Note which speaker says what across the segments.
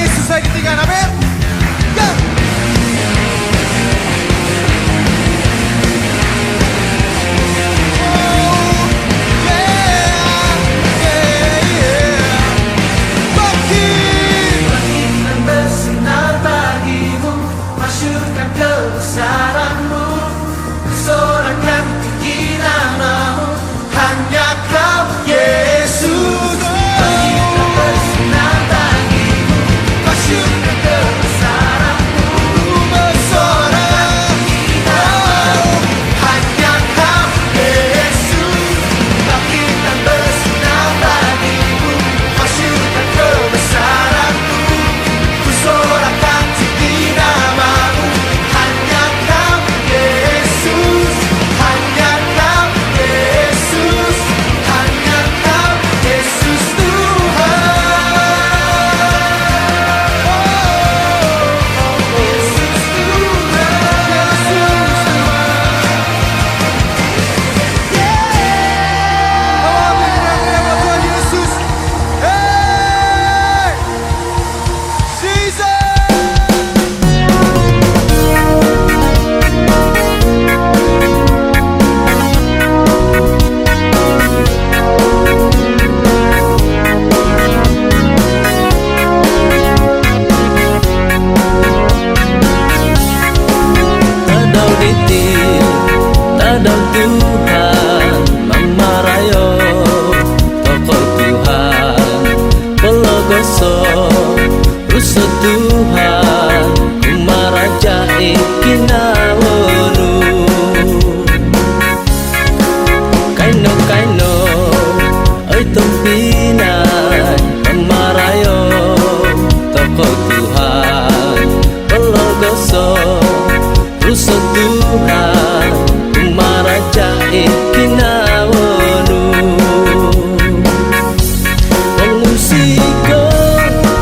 Speaker 1: Yesus lagi tinggal, amin. Ya.
Speaker 2: Bangkitkan bersinar bagimu, masyurkan kebesaranmu, sorakan tinggi namamu, hanya kau Yesus. Bangkitkan bersinar bagimu, masyurkan kebesaranmu, sorakan tinggi namamu, hanya kau Yesus. Bangkitkan bersinar bagimu, masyurkan kebesaranmu, ku sorakan tinggi namamu, hanya kau Yesus, hanya kau Yesus, hanya kau Yesus Tuhan. Yesus
Speaker 1: Tuhan Yesus. Hey! Jesus!
Speaker 3: Tadau ditil, tadau Tuhan, mamarayo, tokoh Tuhan, pelogoso, rusa Tuhan, kumaraja ikinawonu. Kaino kaino, oi tumpinay, mamarayo, tokoh Tuhan, pelogoso, rusa Tuhan, kumaraja ikinawonu. Pengusiko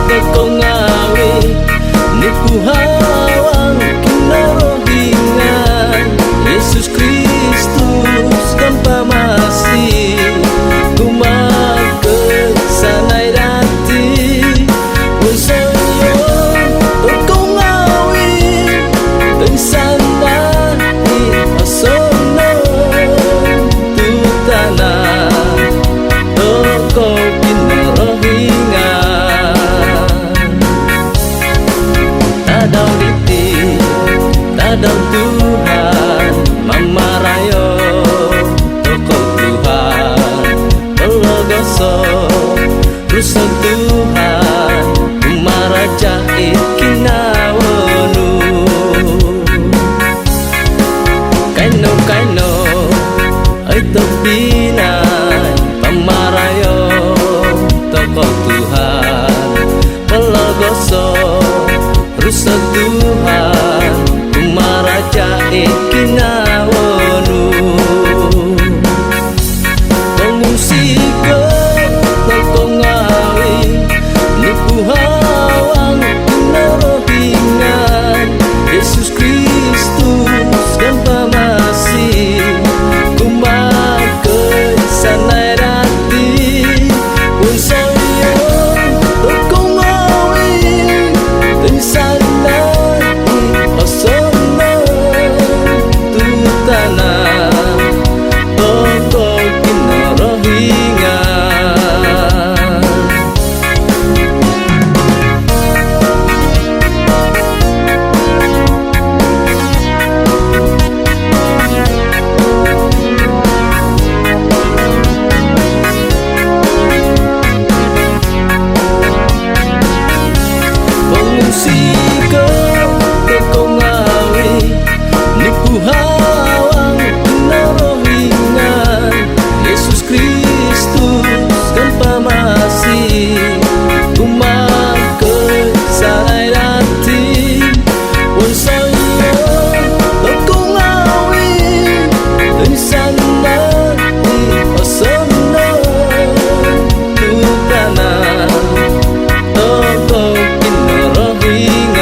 Speaker 3: kekongawi, nipu hawang kinarohingan, Yesus Kristus tanpa masih, kumakan sanai dati, unsayo kekongawi, tengsana di asono, tutana, toko kinarohingan. Tadau diti, tadau Tuhan, mamarayo, toko Tuhan, pelogoso, rusa Tuhan, kumaraja ikinawonu. Kaino kaino, ay topinay, pamarayo, toko Tuhan, pelogoso, rusa Tuhan, kumaraja ikinawonu. Pengusiko kekongawi, nipu hawang kinarohingan, Yesus Kristus tanpa masih, kumakan sanai dati, unsayo kekongawi, tengsana di asono, tutana, toko kinarohingan. Pengusiko kekongawi, nipu hawang kinarohingan, Yesus Kristus tanpa masih, kumakan sanai dati, unsayo kekongawi, tengsana di asono, tutana, toko kinarohingan.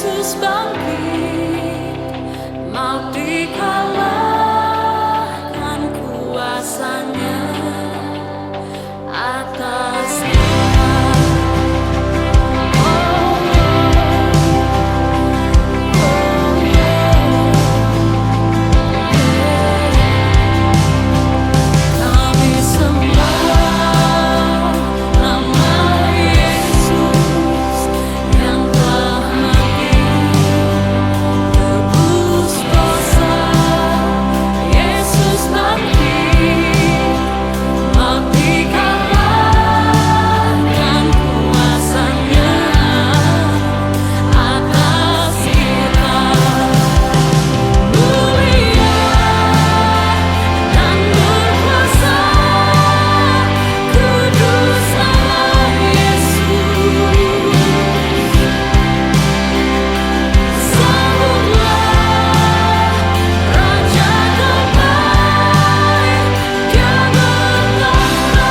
Speaker 4: Yesus bangkit, maut dikalahkan kuasanya atasnya. Kami sembah nama Yesus yang telah mati, tebus dosa. Yesus bangkit, maut dikalahkan kuasanya atas kita. Mulia dan berkuasa, kudus Allah Yesus. Sambutlah Raja damai, Dia bertahta.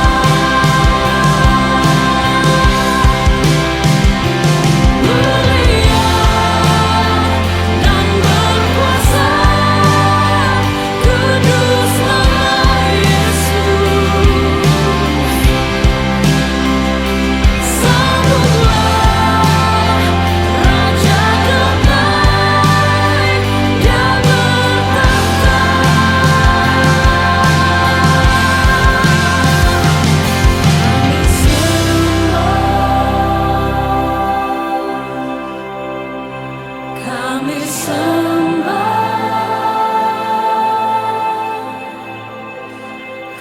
Speaker 4: Mulia dan berkuasa, kudus Allah Yesus. Sambutlah Raja damai, Dia bertahta. Kami sembah,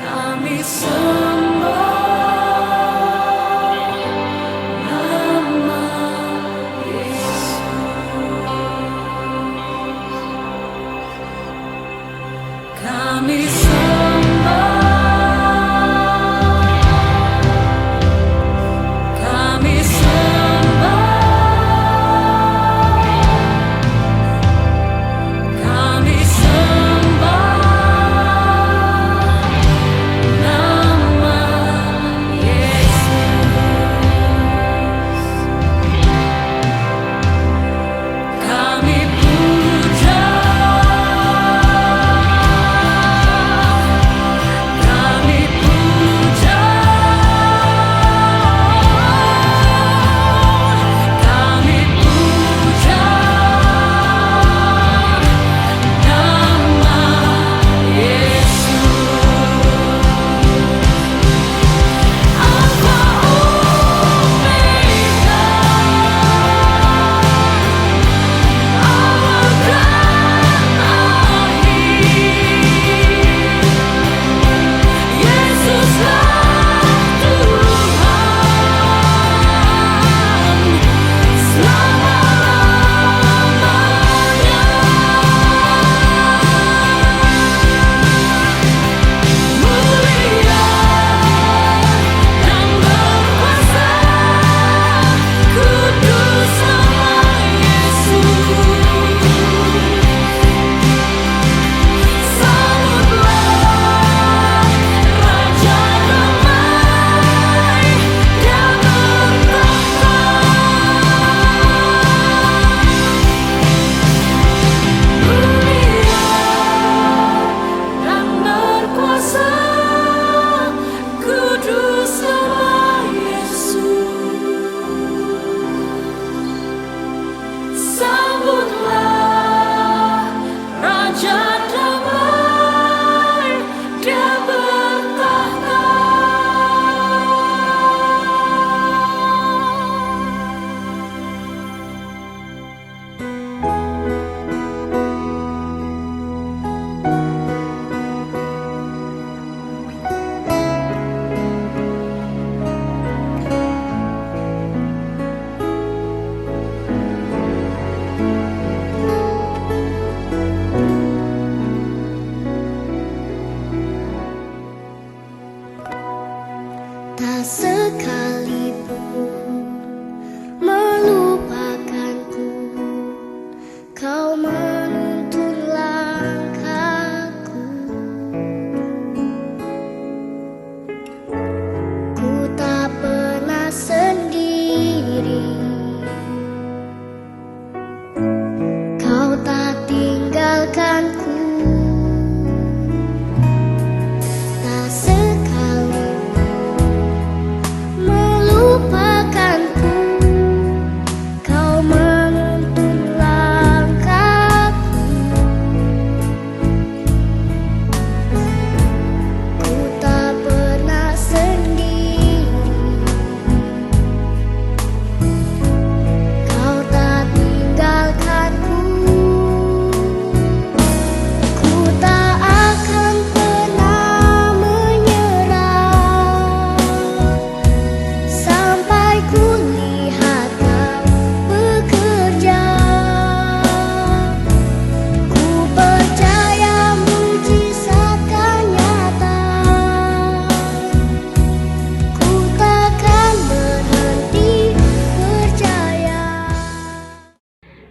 Speaker 4: kami sembah nama Yesus. Kami sembah, kami sembah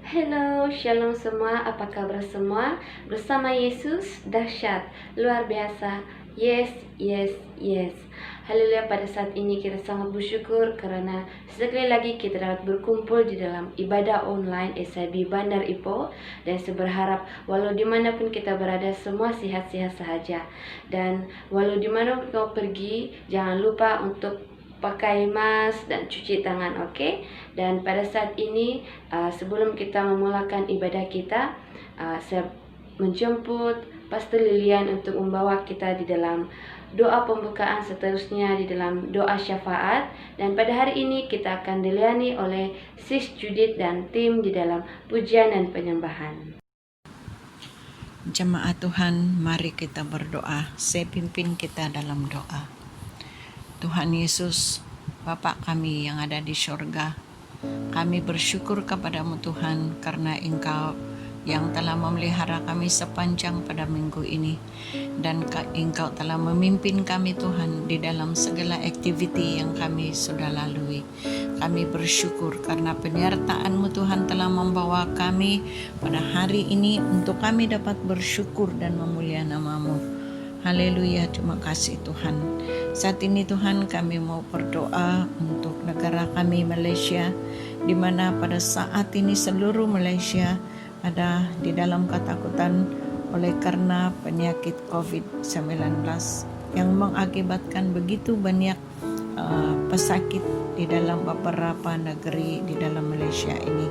Speaker 5: Hello, shalom semua, apa kabar semua? Bersama Yesus, dahsyat, luar biasa, yes, yes, yes. Haleluya, pada saat ini kita sangat bersyukur karena sekali lagi kita dapat berkumpul di dalam ibadah online SIB Bandar Ipoh. Dan saya berharap walau dimanapun kita berada semua sehat-sehat sahaja. Dan walau dimanapun kau pergi, jangan lupa untuk pakai mask dan cuci tangan, oke? Dan pada saat ini sebelum kita memulakan ibadah kita, saya menjemput Pastor Lilian untuk membawa kita di dalam doa pembukaan, seterusnya di dalam doa syafaat. Dan pada hari ini kita akan dilayani oleh Sis Judith dan tim di dalam pujian dan penyembahan.
Speaker 6: Jemaat Tuhan, mari kita berdoa. Saya pimpin kita dalam doa. Tuhan Yesus, Bapa kami yang ada di sorga, kami bersyukur kepadamu Tuhan karena Engkau yang telah memelihara kami sepanjang pada minggu ini, dan Engkau telah memimpin kami Tuhan di dalam segala aktiviti yang kami sudah lalui. Kami bersyukur karena penyertaan-Mu Tuhan telah membawa kami pada hari ini untuk kami dapat bersyukur dan memuliakan nama-Mu. Haleluya, terima kasih Tuhan. Saat ini Tuhan kami mau berdoa untuk negara kami Malaysia, di mana pada saat ini seluruh Malaysia ada di dalam ketakutan oleh karena penyakit COVID-19 yang mengakibatkan begitu banyak pesakit di dalam beberapa negeri di dalam Malaysia ini.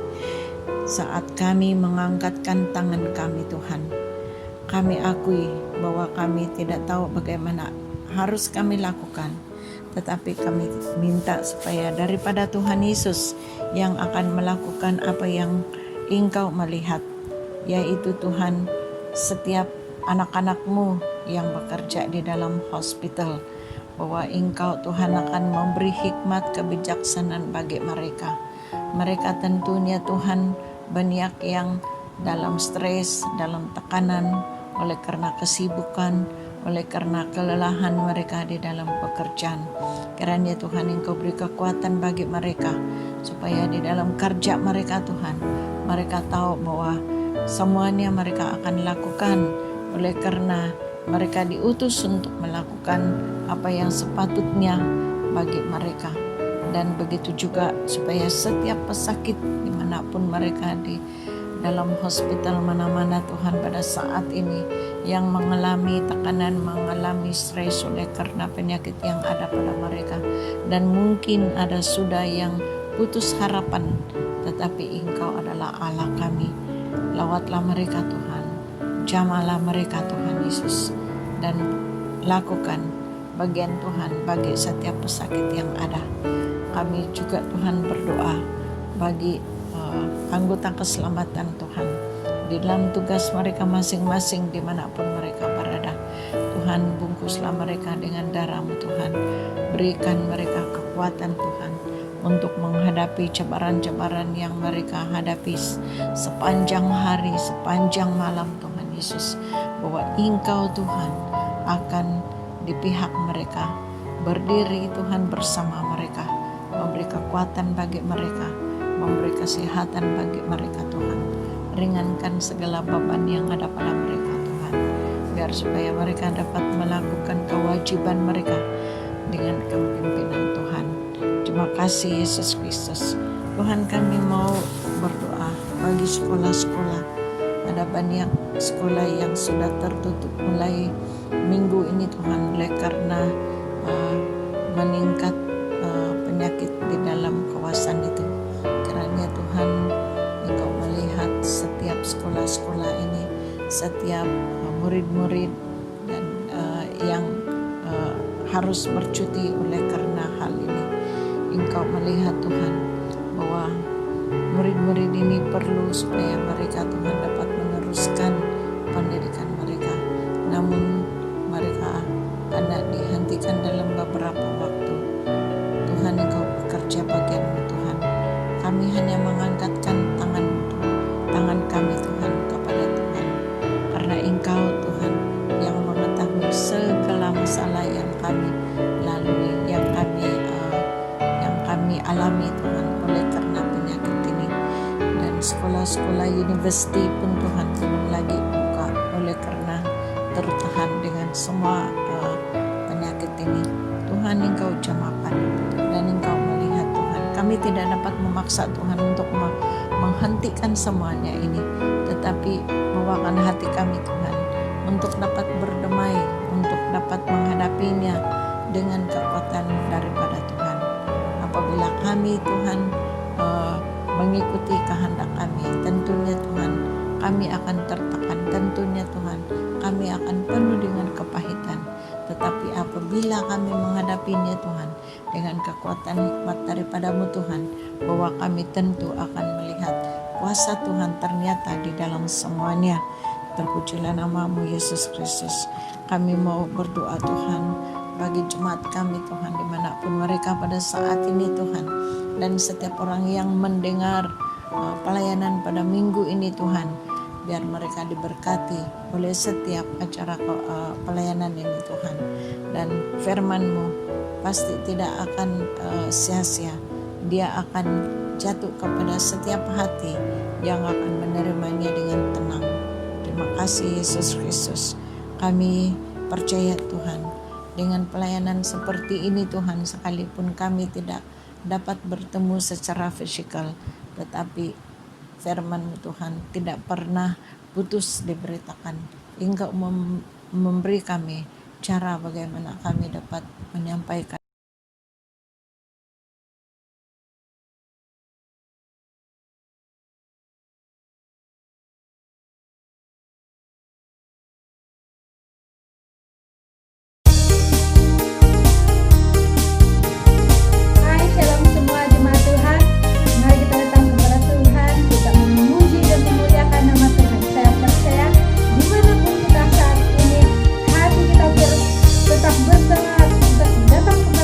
Speaker 6: Saat kami mengangkatkan tangan kami Tuhan, kami akui bahwa kami tidak tahu bagaimana harus kami lakukan, tetapi kami minta supaya daripada Tuhan Yesus yang akan melakukan apa yang Engkau melihat, yaitu Tuhan setiap anak-anak-Mu yang bekerja di dalam hospital, bahwa Engkau Tuhan akan memberi hikmat kebijaksanaan bagi mereka. Mereka tentunya Tuhan banyak yang dalam stres, dalam tekanan, oleh karena kesibukan, oleh karena kelelahan mereka di dalam pekerjaan. Kiranya Tuhan Engkau beri kekuatan bagi mereka, supaya di dalam kerja mereka Tuhan, mereka tahu bahwa semuanya mereka akan lakukan oleh karena mereka diutus untuk melakukan apa yang sepatutnya bagi mereka. Dan begitu juga supaya setiap pesakit dimanapun mereka di dalam hospital mana-mana Tuhan pada saat ini yang mengalami tekanan, mengalami stres oleh karena penyakit yang ada pada mereka, dan mungkin ada sudah yang putus harapan, tetapi Engkau adalah Allah kami. Lawatlah mereka Tuhan, jamalah mereka Tuhan Yesus, dan lakukan bagian Tuhan bagi setiap pesakit yang ada. Kami juga Tuhan berdoa bagi anggota keselamatan Tuhan di dalam tugas mereka masing-masing dimanapun mereka berada. Tuhan, bungkuslah mereka dengan darah-Mu Tuhan, berikan mereka kekuatan Tuhan untuk menghadapi cabaran-cabaran yang mereka hadapi sepanjang hari, sepanjang malam Tuhan Yesus, bahwa Engkau Tuhan akan di pihak mereka, berdiri Tuhan bersama mereka, memberi kekuatan bagi mereka, memberi kesehatan bagi mereka Tuhan. Ringankan segala beban yang ada pada mereka Tuhan, biar supaya mereka dapat melakukan kewajiban mereka dengan kepimpinan Tuhan. Terima kasih Yesus Kristus. Tuhan, kami mau berdoa bagi sekolah-sekolah. Ada banyak sekolah yang sudah tertutup mulai minggu ini Tuhan, oleh karena meningkat penyakit di dalam kawasan itu. Kiranya Tuhan Engkau melihat setiap sekolah-sekolah ini, setiap murid-murid dan yang harus bercuti oleh karena hal ini. Engkau melihat Tuhan bahwa murid-murid ini perlu supaya mereka Tuhan dapat meneruskan pendidikan mereka, namun mereka hendak dihentikan dalam beberapa waktu. Tuhan, Engkau bekerja bagian-Mu Tuhan. Kami hanya mengangkatkan tangan kami Tuhan kepada Tuhan, karena Engkau Tuhan yang mengetahui segala masalah yang kami lalui, yang kami alami Tuhan oleh karena penyakit ini. Dan sekolah sekolah-sekolah university pun Tuhan belum lagi buka oleh karena tertahan dengan semua penyakit ini. Tuhan, Engkau jamakan dan Engkau melihat Tuhan. Kami tidak dapat memaksa Tuhan untuk menghentikan semuanya ini, tetapi bawakan hati kami Tuhan untuk dapat berdamai, untuk dapat menghadapinya dengan kekuatan daripada Tuhan. Apabila kami Tuhan mengikuti kehendak kami, tentunya Tuhan kami akan tertekan, tentunya Tuhan kami akan penuh dengan kepahitan. Tetapi apabila kami menghadapinya Tuhan dengan kekuatan hikmat daripada-Mu Tuhan, bahwa kami tentu akan melihat kuasa Tuhan ternyata di dalam semuanya. Terpujilah nama-Mu Yesus Kristus. Kami mau berdoa Tuhan bagi jemaat kami Tuhan, dimanapun mereka pada saat ini Tuhan, dan setiap orang yang mendengar pelayanan pada minggu ini Tuhan, biar mereka diberkati oleh setiap acara pelayanan ini Tuhan, dan firman-Mu pasti tidak akan sia-sia. Dia akan jatuh kepada setiap hati yang akan menerimanya dengan tenang. Terima kasih Yesus Kristus. Kami percaya Tuhan, dengan pelayanan seperti ini Tuhan, sekalipun kami tidak dapat bertemu secara fisikal, tetapi firman-Mu Tuhan tidak pernah putus diberitakan. Engkau memberi kami cara bagaimana kami dapat menyampaikan
Speaker 7: Hai, shalom semua jemaat Tuhan. Mari kita datang kepada Tuhan, kita memuji dan memuliakan nama Tuhan. Saya percaya dimanapun kita saat ini, hati kita tetap bersemangat untuk datang kepada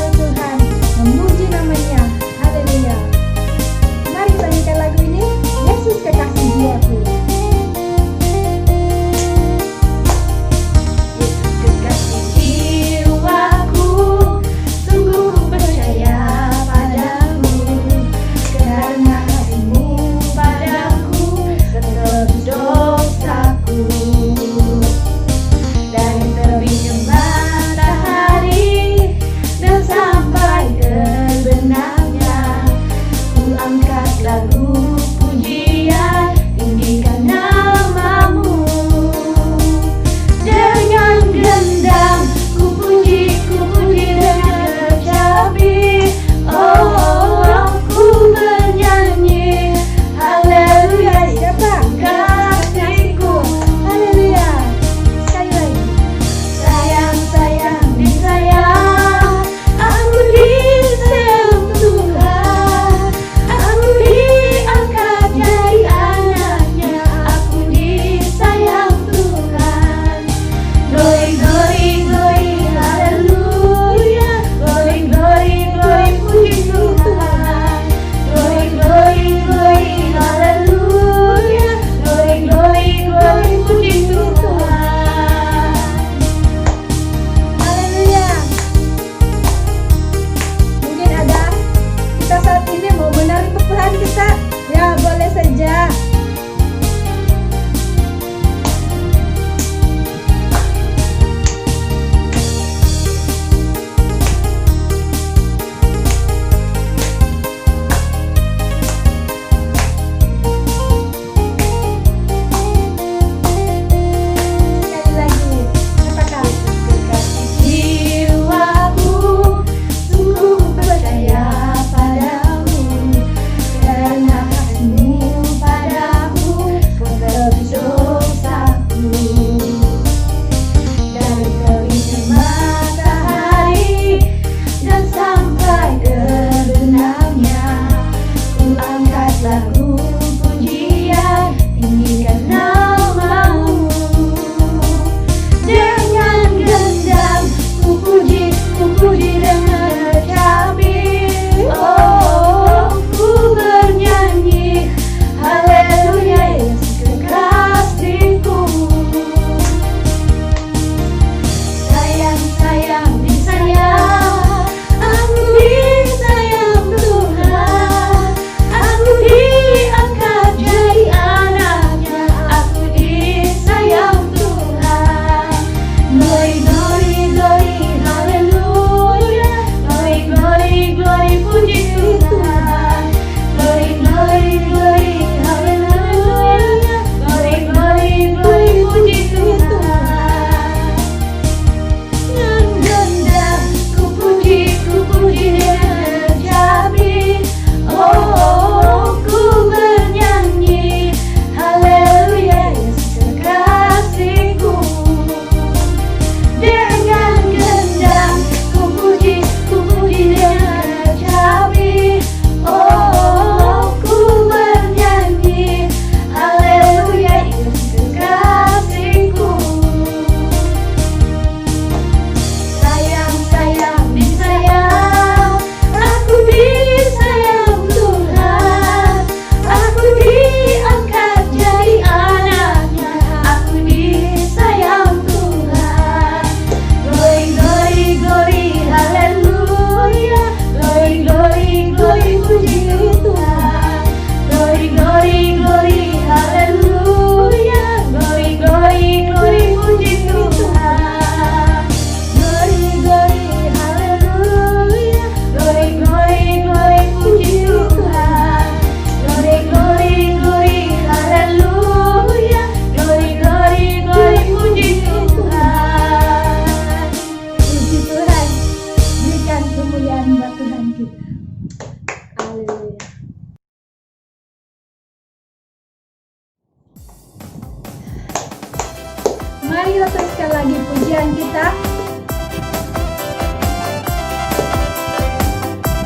Speaker 7: Mari kita teruskan lagi pujian kita.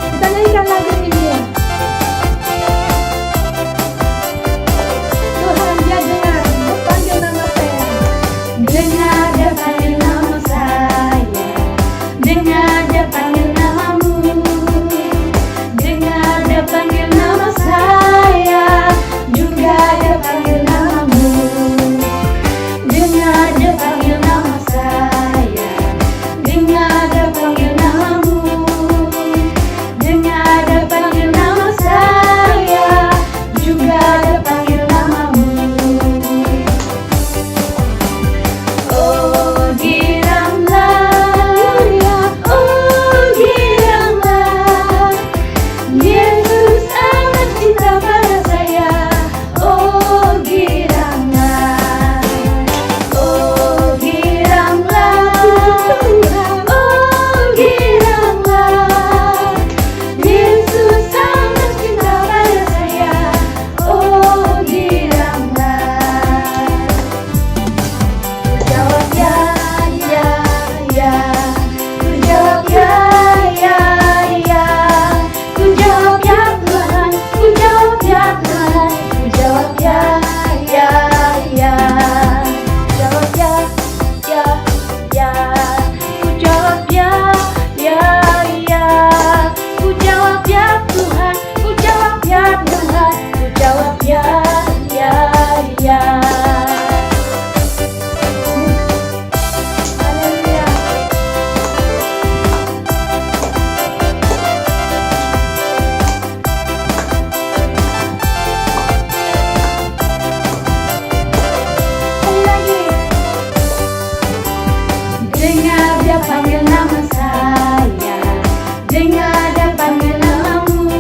Speaker 7: Kita nyanyikan lagu ini ya. Tuhan dia dengar, dia panggil nama saya.
Speaker 5: Dengar dia panggil nama saya, dengar dia panggil namamu, dengar dia panggil nama saya, juga dia panggil namamu. Dengar dia panggil nama saya, dengar dia panggil namamu, dengar dia panggil nama saya, juga dia panggil namamu. Oh giramlah, Yesus amat cinta pada saya. Oh giramlah, Yesus amat cinta pada saya. Oh giramlah. Ku jawab ya, ya, ya. Ku jawab ya, ya, ya. Ku jawab ya Tuhan, ku jawab ya Tuhan. Ku jawab ya, ya, ya. Jawab ya, ya, ya. Ku jawab ya, ya, ya. Ku jawab ya Tuhan, ku jawab ya Tuhan. Ku jawab ya, ya, ya.
Speaker 7: Haleluya. Sekali lagi.
Speaker 5: Dengar dia panggil nama saya, dengar dia panggil namamu,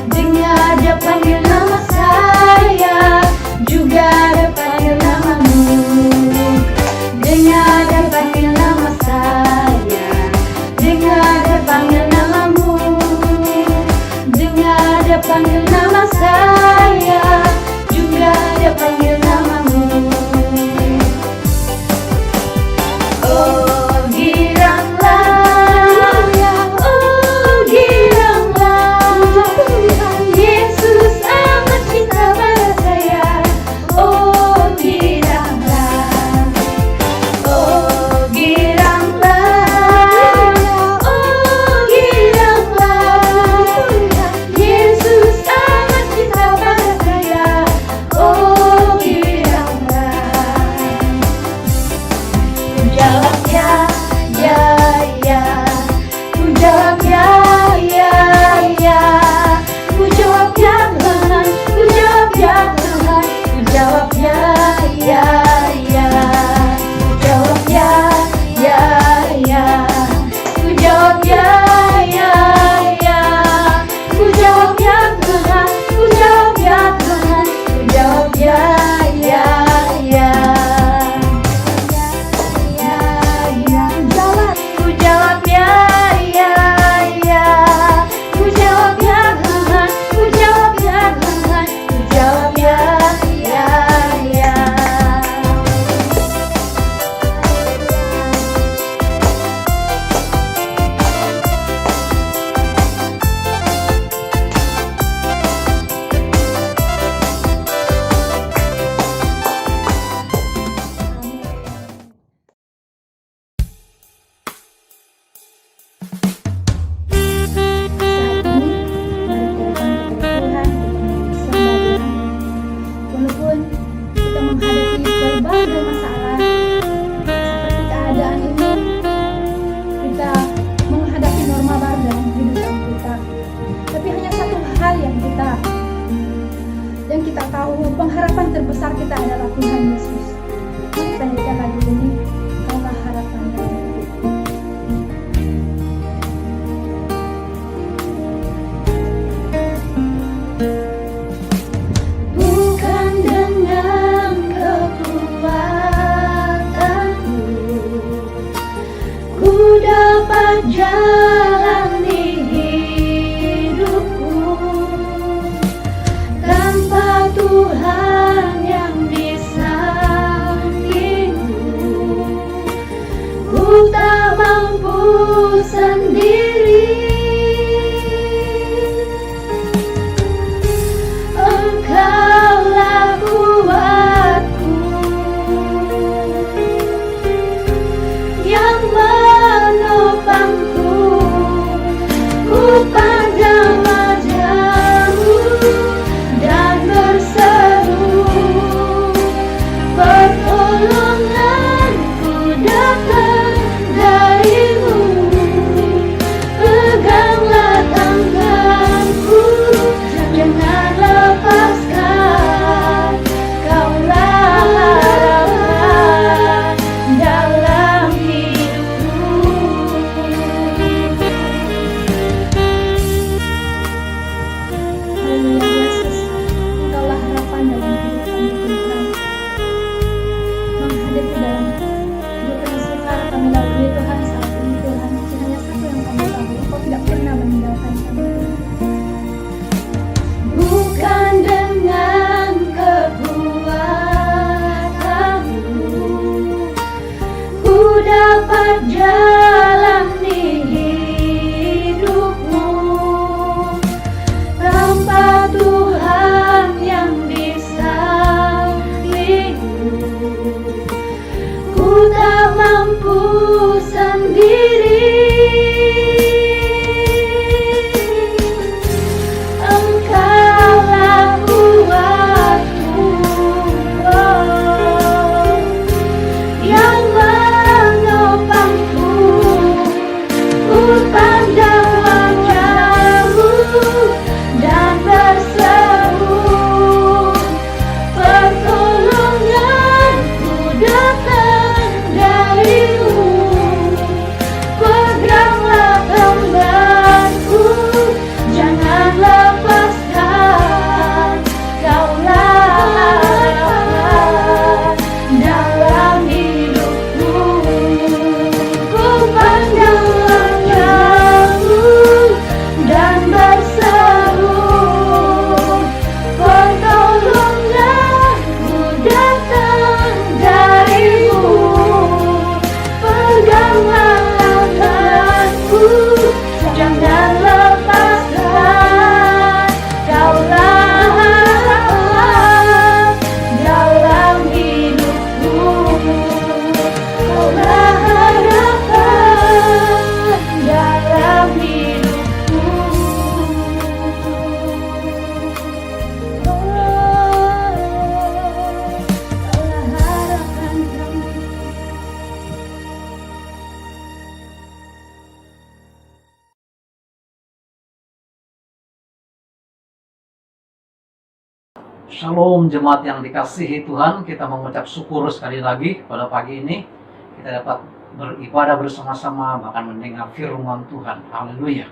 Speaker 5: dengar dia panggil nama saya, juga dia panggil namamu. Dengar dia panggil nama saya, dengar dia panggil namamu, dengar dia panggil nama saya, juga dia panggil namamu. Oh giramlah, Yesus amat cinta pada saya. Oh giramlah, Yesus amat cinta pada saya. Oh giramlah. Ku jawab ya, ya, ya. Ku jawab ya, ya, ya. Ku jawab ya Tuhan, ku jawab ya Tuhan. Ku jawab ya, ya, ya. Ku jawab ya, ya, ya. Ku jawab ya, ya, ya. Ku jawab ya Tuhan, ku jawab ya Tuhan. Ku jawab ya, ya, ya. Ku jawab ya, ya, ya. Ku jawab ya Tuhan, ku jawab ya Tuhan. Ku jawab ya, ya, ya.
Speaker 7: Pengharapan terbesar kita adalah Tuhan Yesus. Mari kita nyanyikan lagu ini, Kaulah harapanku.
Speaker 5: Bukan dengan kekuatanku ku dapat jalani hidupku, tanpa Tuhan yang di sampingku.
Speaker 8: Shalom jemaat yang dikasihi Tuhan, kita mengucap syukur sekali lagi pada pagi ini kita dapat beribadah bersama-sama, bahkan mendengar firman Tuhan. Haleluya.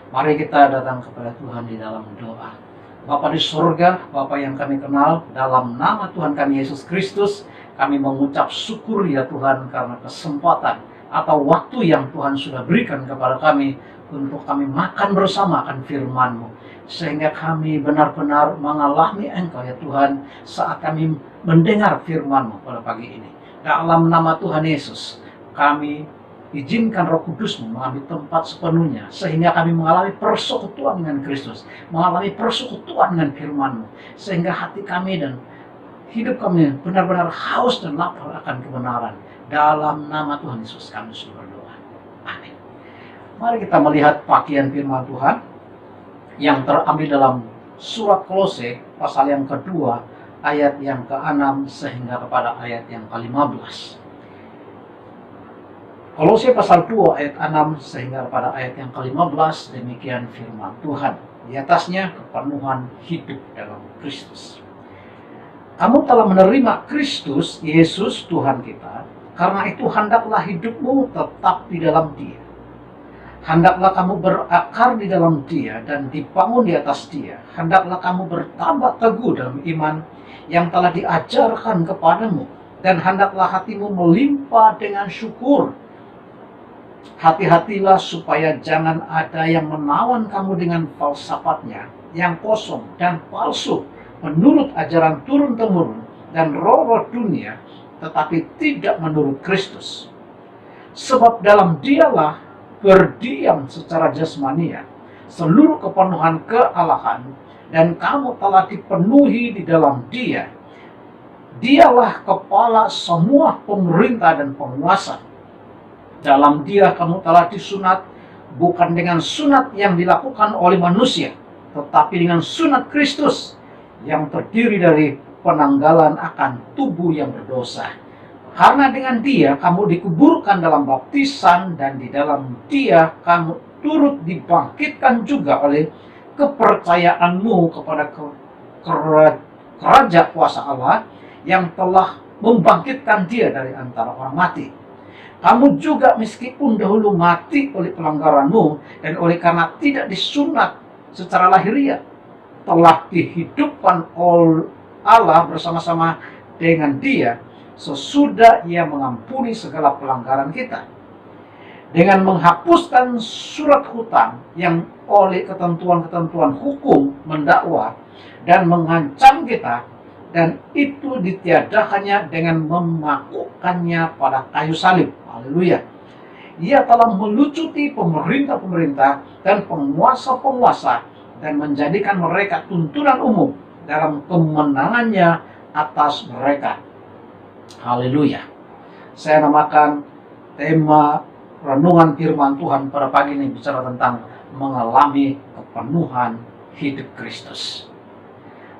Speaker 8: Mari kita datang kepada Tuhan di dalam doa. Bapa di surga, Bapa yang kami kenal, dalam nama Tuhan kami Yesus Kristus, kami mengucap syukur ya Tuhan karena kesempatan atau waktu yang Tuhan sudah berikan kepada kami untuk kami makan bersama akan firman-Mu. Sehingga kami benar-benar mengalami Engkau ya Tuhan saat kami mendengar firman-Mu pada pagi ini. Dalam nama Tuhan Yesus, kami izinkan Roh Kudus-Mu mengambil tempat sepenuhnya, sehingga kami mengalami persekutuan dengan Kristus, mengalami persekutuan dengan firman-Mu, sehingga hati kami dan hidup kami benar-benar haus dan lapar akan kebenaran. Dalam nama Tuhan Yesus kami sudah berdoa. Amin. Mari kita melihat bagian firman Tuhan yang terambil dalam surat Kolose pasal yang kedua ayat yang ke-6 sehingga kepada ayat yang ke-15. Kolose pasal 2 ayat 6 sehingga kepada ayat yang ke-15, demikian firman Tuhan. Di atasnya kepenuhan hidup dalam Kristus. Kamu telah menerima Kristus Yesus Tuhan kita, karena itu hendaklah hidupmu tetap di dalam Dia. Hendaklah kamu berakar di dalam Dia dan dibangun di atas Dia. Hendaklah kamu bertambah teguh dalam iman yang telah diajarkan kepadamu, dan hendaklah hatimu melimpah dengan syukur. Hati-hatilah supaya jangan ada yang menawan kamu dengan falsafatnya yang kosong dan palsu, menurut ajaran turun-temurun dan roh-roh dunia, tetapi tidak menurut Kristus. Sebab dalam Dialah berdiam secara jasmania seluruh kepenuhan kealahan, dan kamu telah dipenuhi di dalam Dia. Dialah kepala semua pemerintah dan penguasa. Dalam Dia kamu telah disunat, bukan dengan sunat yang dilakukan oleh manusia, tetapi dengan sunat Kristus yang terdiri dari penanggalan akan tubuh yang berdosa. Karena dengan Dia kamu dikuburkan dalam baptisan, dan di dalam Dia kamu turut dibangkitkan juga oleh kepercayaanmu kepada kerajaan kuasa Allah yang telah membangkitkan Dia dari antara orang mati. Kamu juga meskipun dahulu mati oleh pelanggaranmu dan oleh karena tidak disunat secara lahiriah, telah dihidupkan oleh Allah bersama-sama dengan Dia sesudah Ia mengampuni segala pelanggaran kita, dengan menghapuskan surat hutang yang oleh ketentuan-ketentuan hukum mendakwa dan mengancam kita, dan itu ditiadakannya dengan memakukannya pada kayu salib. Haleluya. Ia telah melucuti pemerintah-pemerintah dan penguasa-penguasa dan menjadikan mereka tuntunan umum dalam kemenangannya atas mereka. Haleluya. Saya namakan tema renungan firman Tuhan pada pagi ini bicara tentang mengalami kepenuhan hidup Kristus.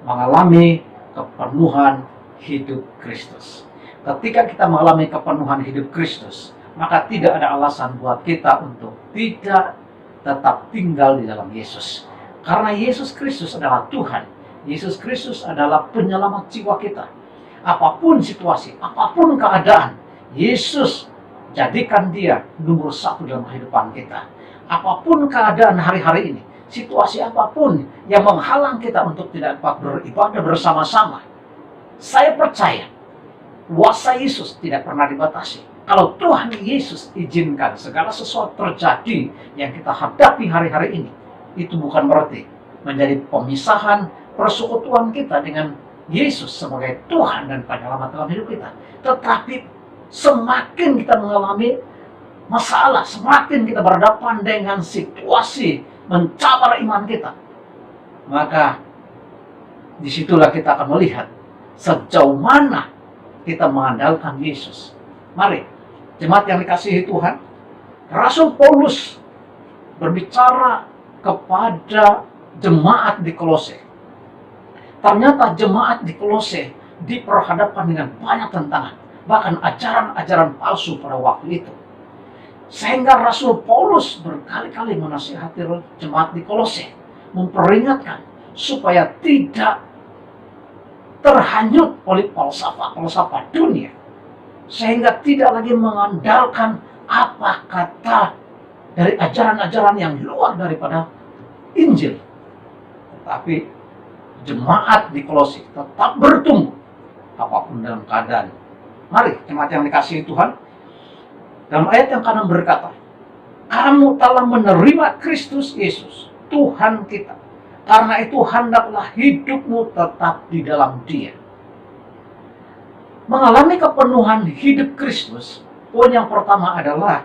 Speaker 8: Mengalami kepenuhan hidup Kristus. Ketika kita mengalami kepenuhan hidup Kristus, maka tidak ada alasan buat kita untuk tidak tetap tinggal di dalam Yesus. Karena Yesus Kristus adalah Tuhan. Yesus Kristus adalah penyelamat jiwa kita. Apapun situasi, apapun keadaan, Yesus jadikan Dia nomor satu dalam kehidupan kita. Apapun keadaan hari-hari ini, situasi apapun yang menghalang kita untuk tidak dapat beribadah bersama-sama, saya percaya kuasa Yesus tidak pernah dibatasi. Kalau Tuhan Yesus izinkan segala sesuatu terjadi yang kita hadapi hari-hari ini, itu bukan berarti menjadi pemisahan persekutuan kita dengan Yesus sebagai Tuhan dan penyelamat dalam hidup kita. Tetapi semakin kita mengalami masalah, semakin kita berhadapan dengan situasi mencabar iman kita, maka disitulah kita akan melihat sejauh mana kita mengandalkan Yesus. Mari, jemaat yang dikasihi Tuhan, Rasul Paulus berbicara kepada jemaat di Kolose. Ternyata jemaat di Kolose diperhadapkan dengan banyak tantangan, bahkan ajaran-ajaran palsu pada waktu itu. Sehingga Rasul Paulus berkali-kali menasihati jemaat di Kolose, memperingatkan supaya tidak terhanyut oleh falsafah dunia, sehingga tidak lagi mengandalkan apa kata dari ajaran-ajaran yang luar daripada Injil. Tetapi jemaat di Kolose tetap bertumbuh apapun dalam keadaan. Mari jemaat yang dikasihi Tuhan, dalam ayat yang kanan berkata, kamu telah menerima Kristus Yesus, Tuhan kita. Karena itu hendaklah hidupmu tetap di dalam Dia. Mengalami kepenuhan hidup Kristus, poin yang pertama adalah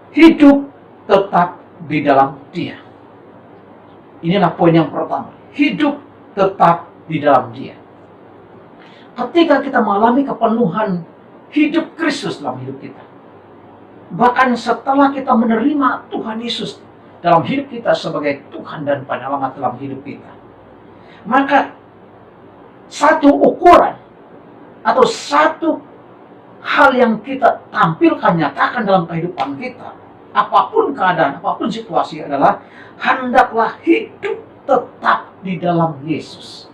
Speaker 8: hidup tetap di dalam Dia. Inilah poin yang pertama. Hidup tetap di dalam Dia. Ketika kita mengalami kepenuhan hidup Kristus dalam hidup kita, bahkan setelah kita menerima Tuhan Yesus dalam hidup kita sebagai Tuhan dan penyelamat dalam hidup kita, maka satu ukuran atau satu hal yang kita tampilkan, nyatakan dalam kehidupan kita, apapun keadaan, apapun situasi, adalah hendaklah hidup tetap di dalam Yesus.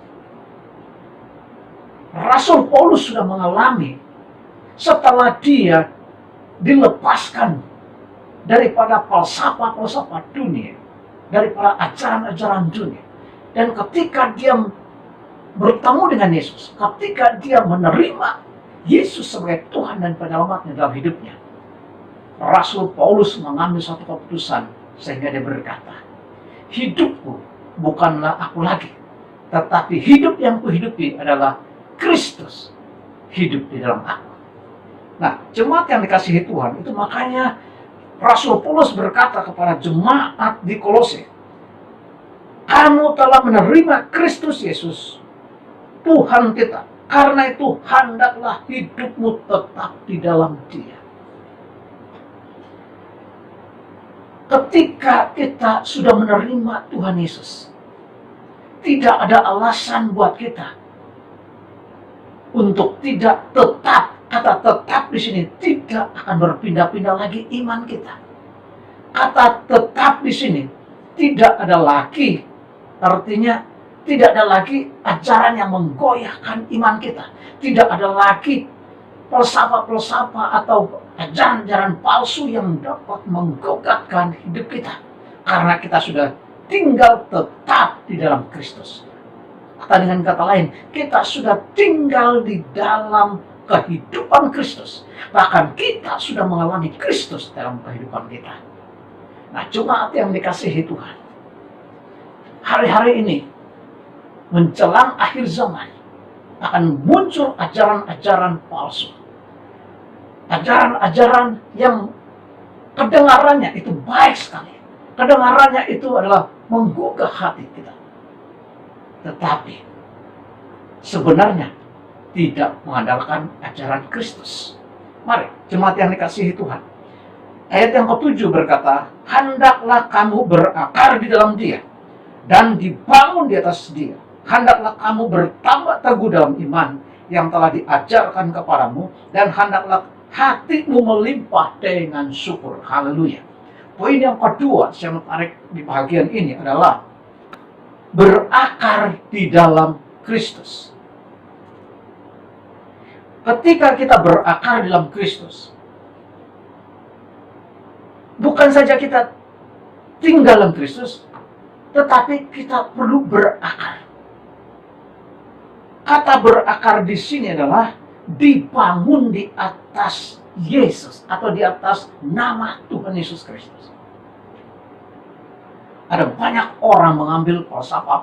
Speaker 8: Rasul Paulus sudah mengalami setelah dia dilepaskan daripada falsafah dunia, daripada ajaran-ajaran dunia. Dan ketika dia bertemu dengan Yesus, ketika dia menerima Yesus sebagai Tuhan dan penyelamatnya dalam hidupnya, Rasul Paulus mengambil satu keputusan sehingga dia berkata, hidupku bukanlah aku lagi, tetapi hidup yang kuhidupi adalah Kristus hidup di dalam aku. Nah, jemaat yang dikasihi Tuhan, itu makanya Rasul Paulus berkata kepada jemaat di Kolose, kamu telah menerima Kristus Yesus, Tuhan kita. Karena itu hendaklah hidupmu tetap di dalam Dia. Ketika kita sudah menerima Tuhan Yesus, tidak ada alasan buat kita untuk tidak tetap. Kata tetap di sini tidak akan berpindah-pindah lagi iman kita. Kata tetap di sini tidak ada lagi, artinya tidak ada lagi ajaran yang menggoyahkan iman kita. Tidak ada lagi falsafah atau ajaran-ajaran palsu yang dapat menggogatkan hidup kita. Karena kita sudah tinggal tetap di dalam Kristus. Dengan kata lain, kita sudah tinggal di dalam kehidupan Kristus. Bahkan kita sudah mengalami Kristus dalam kehidupan kita. Nah, jemaat yang dikasihi Tuhan, hari-hari ini menjelang akhir zaman akan muncul ajaran-ajaran palsu. Ajaran-ajaran yang kedengarannya itu baik sekali. Kedengarannya itu adalah menggugah hati kita. Tetapi sebenarnya tidak mengandalkan ajaran Kristus. Mari, jemaat yang dikasihi Tuhan. Ayat yang ke-7 berkata, hendaklah kamu berakar di dalam Dia dan dibangun di atas Dia. Hendaklah kamu bertambah teguh dalam iman yang telah diajarkan kepadamu, dan hendaklah hatimu melimpah dengan syukur. Haleluya. Poin yang kedua saya menarik di bagian ini adalah berakar di dalam Kristus. Ketika kita berakar dalam Kristus, bukan saja kita tinggal dalam Kristus, tetapi kita perlu berakar. Kata berakar di sini adalah dibangun di atas Yesus atau di atas nama Tuhan Yesus Kristus. Ada banyak orang mengambil falsafah,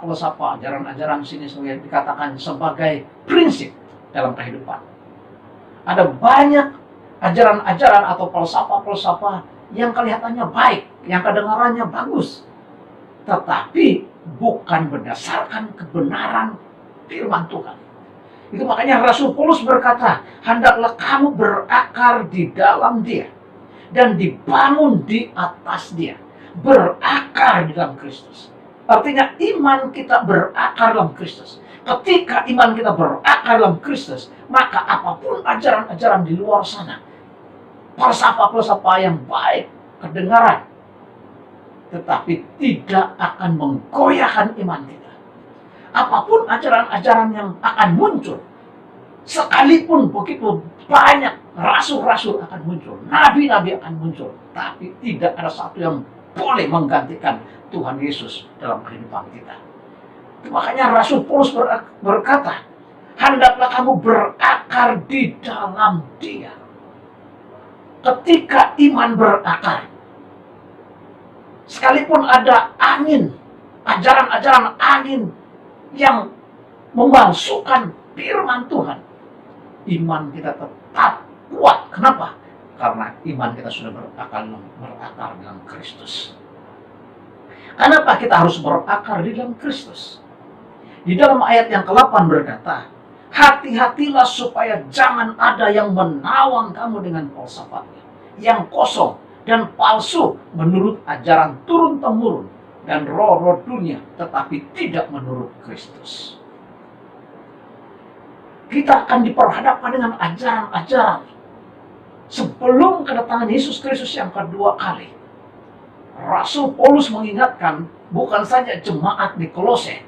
Speaker 8: ajaran-ajaran sini dikatakan sebagai prinsip dalam kehidupan. Ada banyak ajaran-ajaran atau falsafah yang kelihatannya baik, yang kedengarannya bagus, tetapi bukan berdasarkan kebenaran firman Tuhan. Itu makanya Rasul Paulus berkata, hendaklah kamu berakar di dalam Dia dan dibangun di atas Dia. Berakar di dalam Kristus. Artinya iman kita berakar dalam Kristus. Ketika iman kita berakar dalam Kristus, maka apapun ajaran-ajaran di luar sana, falsafah yang baik kedengaran, tetapi tidak akan menggoyahkan iman kita. apapun ajaran-ajaran yang akan muncul, sekalipun begitu banyak rasul-rasul akan muncul, nabi-nabi akan muncul, tapi tidak ada satu yang boleh menggantikan Tuhan Yesus dalam kehidupan kita. Makanya Rasul Paulus berkata, hendaklah kamu berakar di dalam Dia. Ketika iman berakar, sekalipun ada angin, ajaran-ajaran angin yang memalsukan firman Tuhan, iman kita tetap kuat. Kenapa? Karena iman kita sudah berakar dalam Kristus. Kenapa kita harus berakar di dalam Kristus? Di dalam ayat yang ke-8 berkata, hati-hatilah supaya jangan ada yang menawang kamu dengan falsafatnya, yang kosong dan palsu menurut ajaran turun-temurun dan roh-roh dunia, tetapi tidak menurut Kristus. Kita akan diperhadapkan dengan ajaran-ajaran sebelum kedatangan Yesus Kristus yang kedua kali. Rasul Paulus mengingatkan bukan saja jemaat di Kolose,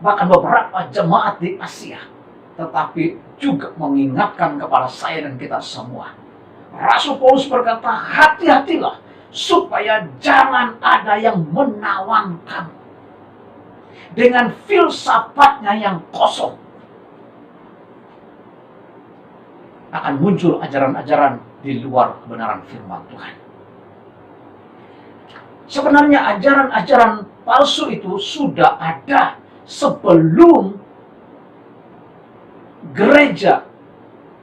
Speaker 8: bahkan beberapa jemaat di Asia, tetapi juga mengingatkan kepada saya dan kita semua. Rasul Paulus berkata, hati-hatilah supaya jangan ada yang menawang kamu dengan filsafatnya yang kosong. Akan muncul ajaran-ajaran di luar kebenaran firman Tuhan. Sebenarnya ajaran-ajaran palsu itu sudah ada sebelum gereja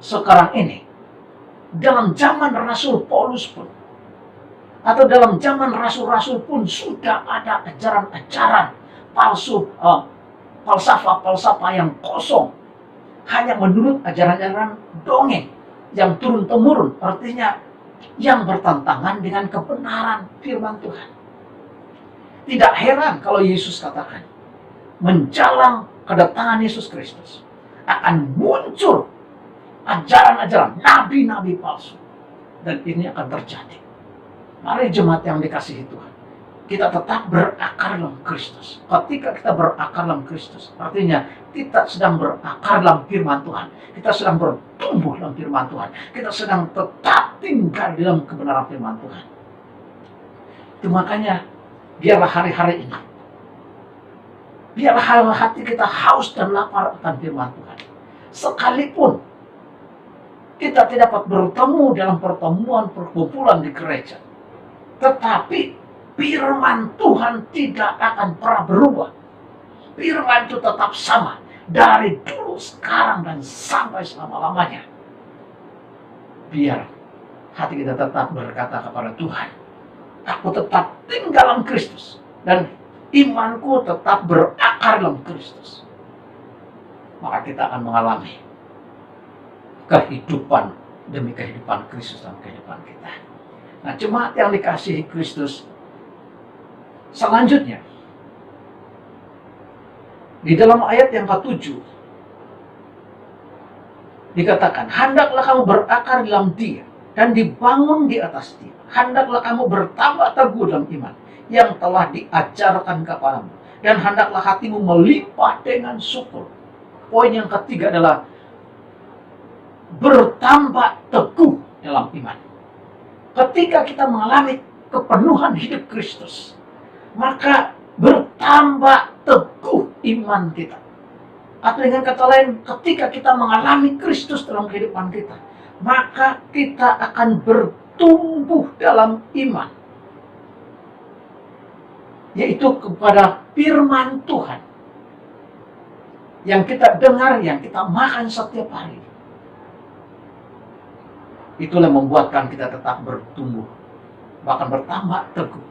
Speaker 8: sekarang ini. Dalam zaman Rasul Paulus pun, atau dalam zaman rasul-rasul pun sudah ada ajaran-ajaran palsu, falsafah-falsafah yang kosong, hanya menurut ajaran-ajaran dongeng yang turun-temurun, artinya yang bertentangan dengan kebenaran firman Tuhan. Tidak heran kalau Yesus katakan, menjelang kedatangan Yesus Kristus akan muncul ajaran-ajaran nabi-nabi palsu, dan ini akan terjadi. Mari jemaat yang dikasihi Tuhan, kita tetap berakar dalam Kristus. Ketika kita berakar dalam Kristus, artinya kita sedang berakar dalam firman Tuhan, kita sedang bertumbuh dalam firman Tuhan, kita sedang tetap tinggal dalam kebenaran firman Tuhan. Itu makanya biarlah hari-hari ini, biarlah hati kita haus dan lapar akan firman Tuhan. Sekalipun kita tidak dapat bertemu dalam pertemuan perkumpulan di gereja, tetapi firman Tuhan tidak akan pernah berubah. Firman itu tetap sama dari dulu, sekarang, dan sampai selama-lamanya. Biar hati kita tetap berkata kepada Tuhan, aku tetap tinggal dalam Kristus, dan imanku tetap berakar dalam Kristus. Maka kita akan mengalami kehidupan demi kehidupan Kristus dalam kehidupan kita. Nah, jemaat yang dikasihi Kristus, selanjutnya di dalam ayat yang ke-7 dikatakan, hendaklah kamu berakar dalam Dia dan dibangun di atas Dia. Hendaklah kamu bertambah teguh dalam iman yang telah diajarkan kepadamu, dan hendaklah hatimu melimpah dengan syukur. Poin yang ketiga adalah bertambah teguh dalam iman. Ketika kita mengalami kepenuhan hidup Kristus, maka bertambah teguh iman kita. Atau dengan kata lain, ketika kita mengalami Kristus dalam kehidupan kita, maka kita akan bertumbuh dalam iman, yaitu kepada firman Tuhan yang kita dengar, yang kita makan setiap hari. Itulah membuatkan kita tetap bertumbuh, bahkan bertambah teguh.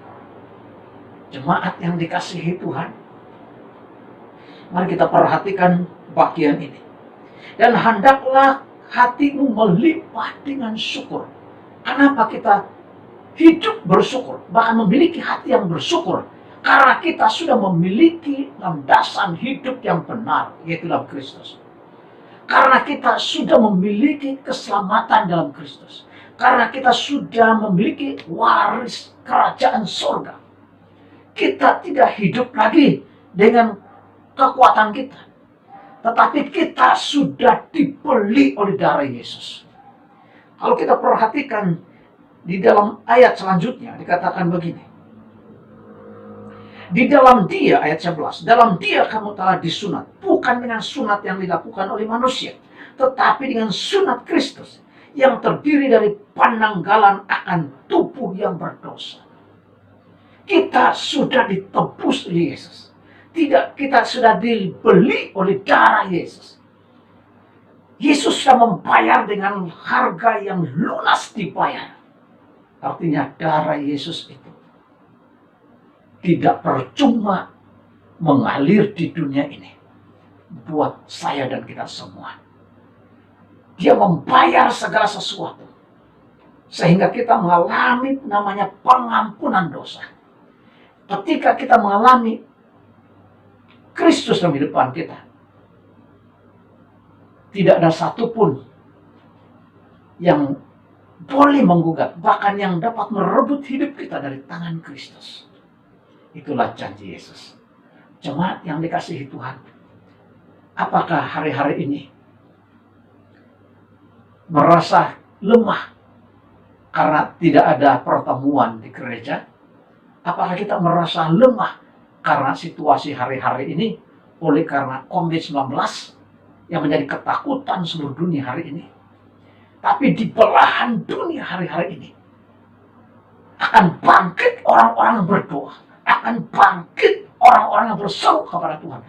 Speaker 8: Jemaat yang dikasihi Tuhan, mari kita perhatikan bagian ini. Dan hendaklah hatimu melimpah dengan syukur. Kenapa kita hidup bersyukur, bahkan memiliki hati yang bersyukur? Karena kita sudah memiliki landasan hidup yang benar, yaitu dalam Kristus. Karena kita sudah memiliki keselamatan dalam Kristus. Karena kita sudah memiliki waris kerajaan surga. Kita tidak hidup lagi dengan kekuatan kita. Tetapi kita sudah dibeli oleh darah Yesus. Kalau kita perhatikan di dalam ayat selanjutnya dikatakan begini. Di dalam Dia, ayat 11, dalam Dia kamu telah disunat, bukan dengan sunat yang dilakukan oleh manusia, tetapi dengan sunat Kristus yang terdiri dari penanggalan akan tubuh yang berdosa. Kita sudah ditebus oleh Yesus. Tidak, kita sudah dibeli oleh darah Yesus. Yesus sudah membayar dengan harga yang lunas dibayar. Artinya darah Yesus itu tidak percuma mengalir di dunia ini buat saya dan kita semua. Dia membayar segala sesuatu sehingga kita mengalami namanya pengampunan dosa. Ketika kita mengalami Kristus dalam kehidupan kita, tidak ada satupun yang boleh menggugat, bahkan yang dapat merebut hidup kita dari tangan Kristus. Itulah janji Yesus. Jemaat yang dikasihi Tuhan, apakah hari-hari ini merasa lemah karena tidak ada pertemuan di gereja? Apakah kita merasa lemah karena situasi hari-hari ini oleh karena COVID-19 yang menjadi ketakutan seluruh dunia hari ini? Tapi di belahan dunia hari-hari ini akan bangkit orang-orang yang berdoa, akan bangkit orang-orang yang berseru kepada Tuhan,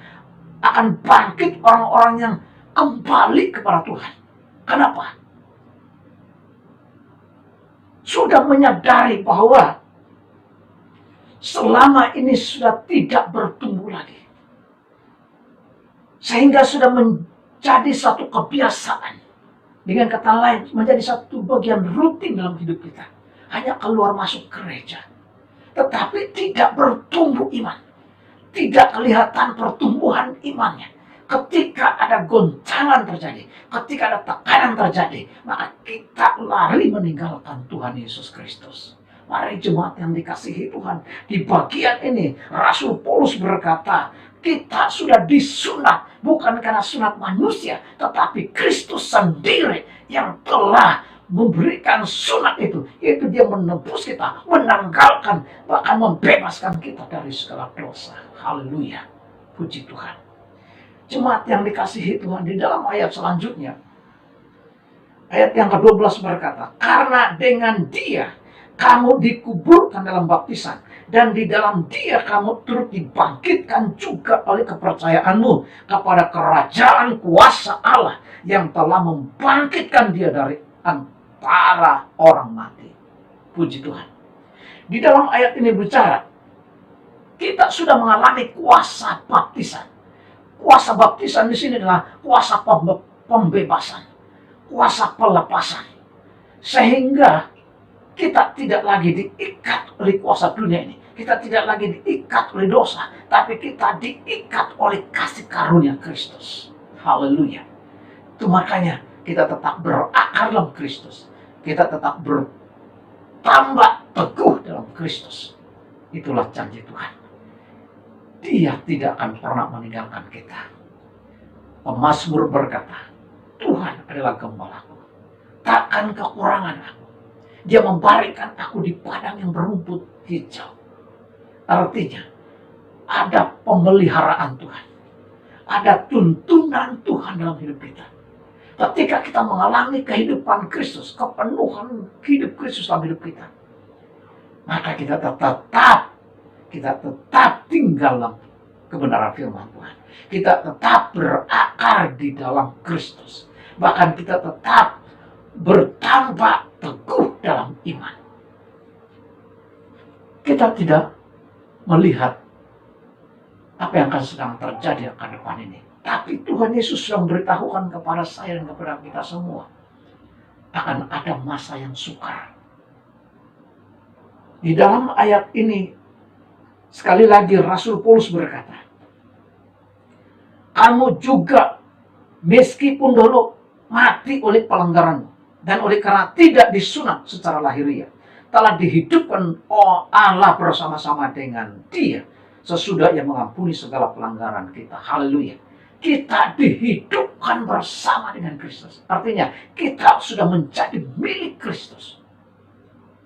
Speaker 8: akan bangkit orang-orang yang kembali kepada Tuhan. Kenapa? Sudah menyadari bahwa selama ini sudah tidak bertumbuh lagi, sehingga sudah menjadi satu kebiasaan. Dengan kata lain, menjadi satu bagian rutin dalam hidup kita. Hanya keluar masuk gereja, tetapi tidak bertumbuh iman. Tidak kelihatan pertumbuhan imannya. Ketika ada goncangan terjadi, ketika ada tekanan terjadi, maka kita lari meninggalkan Tuhan Yesus Kristus. Mari jemaat yang dikasihi Tuhan, di bagian ini Rasul Paulus berkata, kita sudah disunat bukan karena sunat manusia, tetapi Kristus sendiri yang telah memberikan sunat itu, yaitu Dia menebus kita, menanggalkan, bahkan membebaskan kita dari segala dosa. Haleluya, puji Tuhan. Jemaat yang dikasihi Tuhan, di dalam ayat selanjutnya, ayat yang ke-12 berkata, karena dengan Dia kamu dikuburkan dalam baptisan, dan di dalam Dia kamu turut dibangkitkan juga oleh kepercayaanmu kepada kerajaan kuasa Allah yang telah membangkitkan Dia dari antara orang mati. Puji Tuhan. Di dalam ayat ini bicara, kita sudah mengalami kuasa baptisan. Kuasa baptisan di sini adalah kuasa pembebasan, kuasa pelepasan, sehingga kita tidak lagi diikat oleh kuasa dunia ini. Kita tidak lagi diikat oleh dosa, tapi kita diikat oleh kasih karunia Kristus. Haleluya. Itu makanya kita tetap berakar dalam Kristus. Kita tetap bertambah teguh dalam Kristus. Itulah janji Tuhan. Dia tidak akan pernah meninggalkan kita. Pemazmur berkata, Tuhan adalah gembalaku, takkan kekurangan aku. Dia membaringkan aku di padang yang berumput hijau. Artinya, ada pemeliharaan Tuhan. Ada tuntunan Tuhan dalam hidup kita. Ketika kita mengalami kehidupan Kristus, kepenuhan hidup Kristus dalam hidup kita, maka kita tetap tinggal dalam kebenaran firman Tuhan. Kita tetap berakar di dalam Kristus. Bahkan kita tetap bertambah teguh dalam iman. Kita tidak melihat apa yang akan sedang terjadi ke depan ini. Tapi Tuhan Yesus sudah memberitahukan kepada saya dan kepada kita semua, akan ada masa yang sukar. Di dalam ayat ini, sekali lagi Rasul Paulus berkata, kamu juga meskipun dulu mati oleh pelanggaranmu, dan oleh karena tidak disunat secara lahiriah, telah dihidupkan Allah bersama-sama dengan Dia, sesudah Ia mengampuni segala pelanggaran kita. Haleluya. Kita dihidupkan bersama dengan Kristus. Artinya kita sudah menjadi milik Kristus.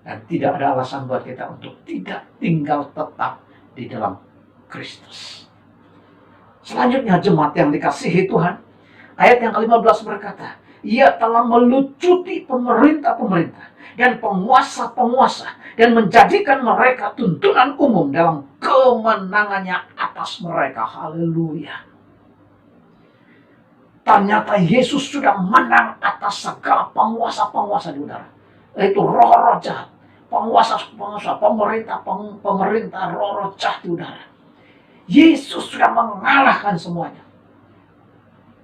Speaker 8: Dan tidak ada alasan buat kita untuk tidak tinggal tetap di dalam Kristus. Selanjutnya jemaat yang dikasihi Tuhan, ayat yang ke-15 berkata, Ia telah melucuti pemerintah-pemerintah dan penguasa-penguasa dan menjadikan mereka tuntunan umum dalam kemenangannya atas mereka. Haleluya. Ternyata Yesus sudah menang atas segala penguasa-penguasa di udara. Yaitu roh-roh jahat, penguasa-penguasa, pemerintah, roh-roh jahat di udara. Yesus sudah mengalahkan semuanya.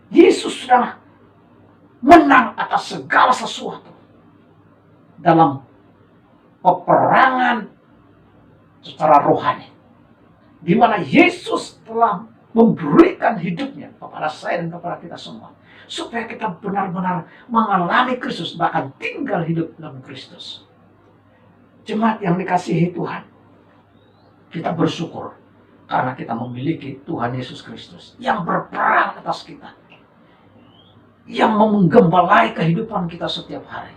Speaker 8: Yesus sudah menang atas segala sesuatu dalam peperangan secara rohani, di mana Yesus telah memberikan hidupnya kepada saya dan kepada kita semua, supaya kita benar-benar mengalami Kristus, bahkan tinggal hidup dalam Kristus. Jemaat yang dikasihi Tuhan, kita bersyukur karena kita memiliki Tuhan Yesus Kristus yang berperang atas kita, yang menggembalai kehidupan kita setiap hari.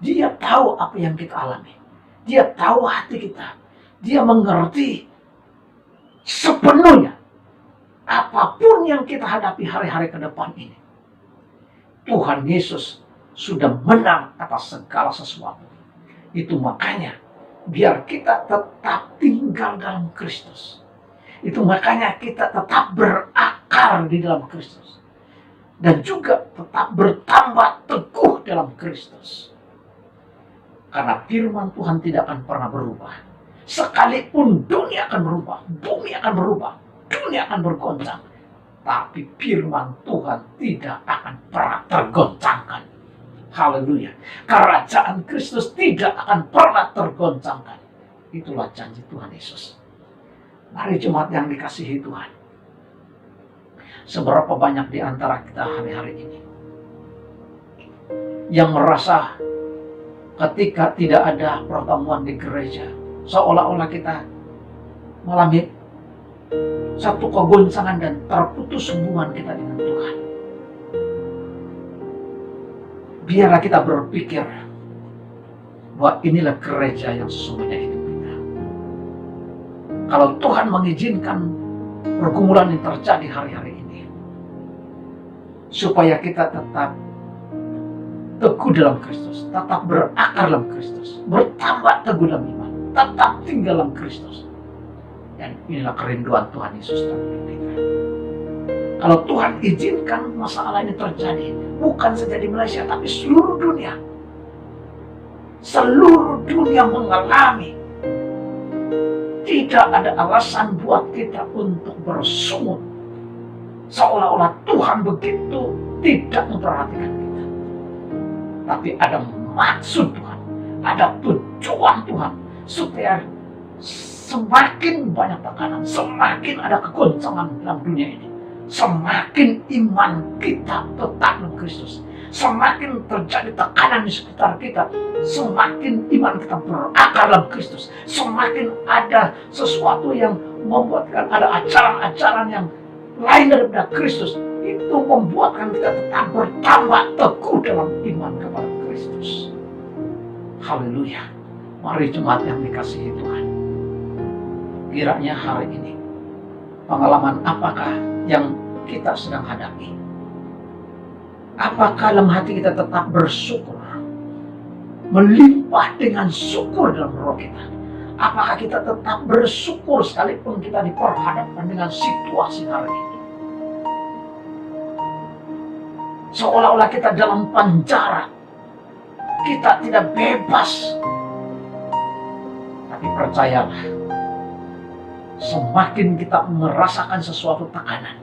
Speaker 8: Dia tahu apa yang kita alami, Dia tahu hati kita, Dia mengerti sepenuhnya apapun yang kita hadapi hari-hari ke depan ini. Tuhan Yesus sudah menang atas segala sesuatu. Itu makanya biar kita tetap tinggal dalam Kristus. Itu makanya kita tetap berakar di dalam Kristus. Dan juga tetap bertambah teguh dalam Kristus. Karena firman Tuhan tidak akan pernah berubah. Sekalipun dunia akan berubah, bumi akan berubah, dunia akan bergoncang, tapi firman Tuhan tidak akan pernah tergoncangkan. Haleluya. Kerajaan Kristus tidak akan pernah tergoncangkan. Itulah janji Tuhan Yesus. Mari jemaat yang dikasihi Tuhan, seberapa banyak di antara kita hari-hari ini yang merasa ketika tidak ada pertemuan di gereja, seolah-olah kita mengalami satu kegoncangan dan terputus hubungan kita dengan Tuhan. Biarlah kita berpikir bahwa inilah gereja yang sesungguhnya hidup kita. Kalau Tuhan mengizinkan pergumulan yang terjadi hari-hari ini, supaya kita tetap teguh dalam Kristus, tetap berakar dalam Kristus, bertambah teguh dalam iman, tetap tinggal dalam Kristus. Dan inilah kerinduan Tuhan Yesus dalam hidup kita. Kalau Tuhan izinkan masalah ini terjadi, bukan saja di Malaysia, tapi seluruh dunia. Seluruh dunia mengalami. Tidak ada alasan buat kita untuk bersungut. Seolah-olah Tuhan begitu tidak memperhatikan kita. Tapi ada maksud Tuhan, ada tujuan Tuhan, supaya semakin banyak tekanan, semakin ada kegoncangan dalam dunia ini, semakin iman kita tetap dalam Kristus, semakin terjadi tekanan di sekitar kita, semakin iman kita berakar dalam Kristus, semakin ada sesuatu yang membuatkan ada ajaran-ajaran yang lain daripada Kristus, itu membuatkan kita tetap bertambah teguh dalam iman kepada Kristus. Haleluya. Mari jemaat yang dikasihi Tuhan, kiranya hari ini pengalaman apakah yang kita sedang hadapi? Apakah dalam hati kita tetap bersyukur, melimpah dengan syukur dalam roh kita? Apakah kita tetap bersyukur sekalipun kita diperhadapkan dengan situasi hari ini? Seolah-olah kita dalam penjara, kita tidak bebas. Tapi percayalah, semakin kita merasakan sesuatu tekanan,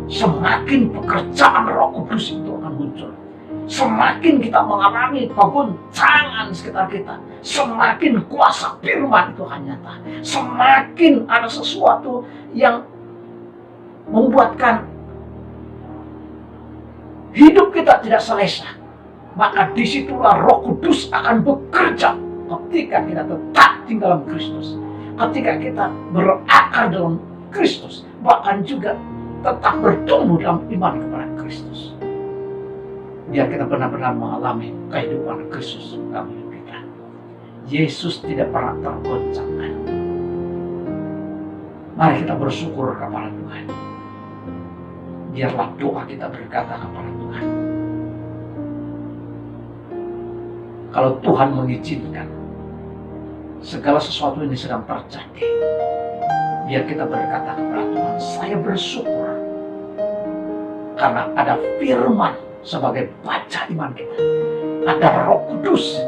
Speaker 8: semakin pekerjaan Roh Kudus itu akan muncul. Semakin kita mengalami kegoncangan sekitar kita, semakin kuasa firman itu akan nyata. Semakin ada sesuatu yang membuatkan hidup kita tidak selesa, maka disitulah Roh Kudus akan bekerja ketika kita tetap tinggal dalam Kristus. ketika kita berakar dalam Kristus, bahkan juga tetap bertumbuh dalam iman kepada Kristus. Biar kita benar-benar mengalami kehidupan Kristus dalam hidup kita. Yesus tidak pernah tergoncangkan. Mari kita bersyukur kepada Tuhan. Biarlah doa kita berkata kepada Tuhan. Kalau Tuhan mengizinkan segala sesuatu ini sedang terjadi, biar kita berkata kepada Tuhan, saya bersyukur karena ada firman sebagai baca iman kita. Ada Roh Kudus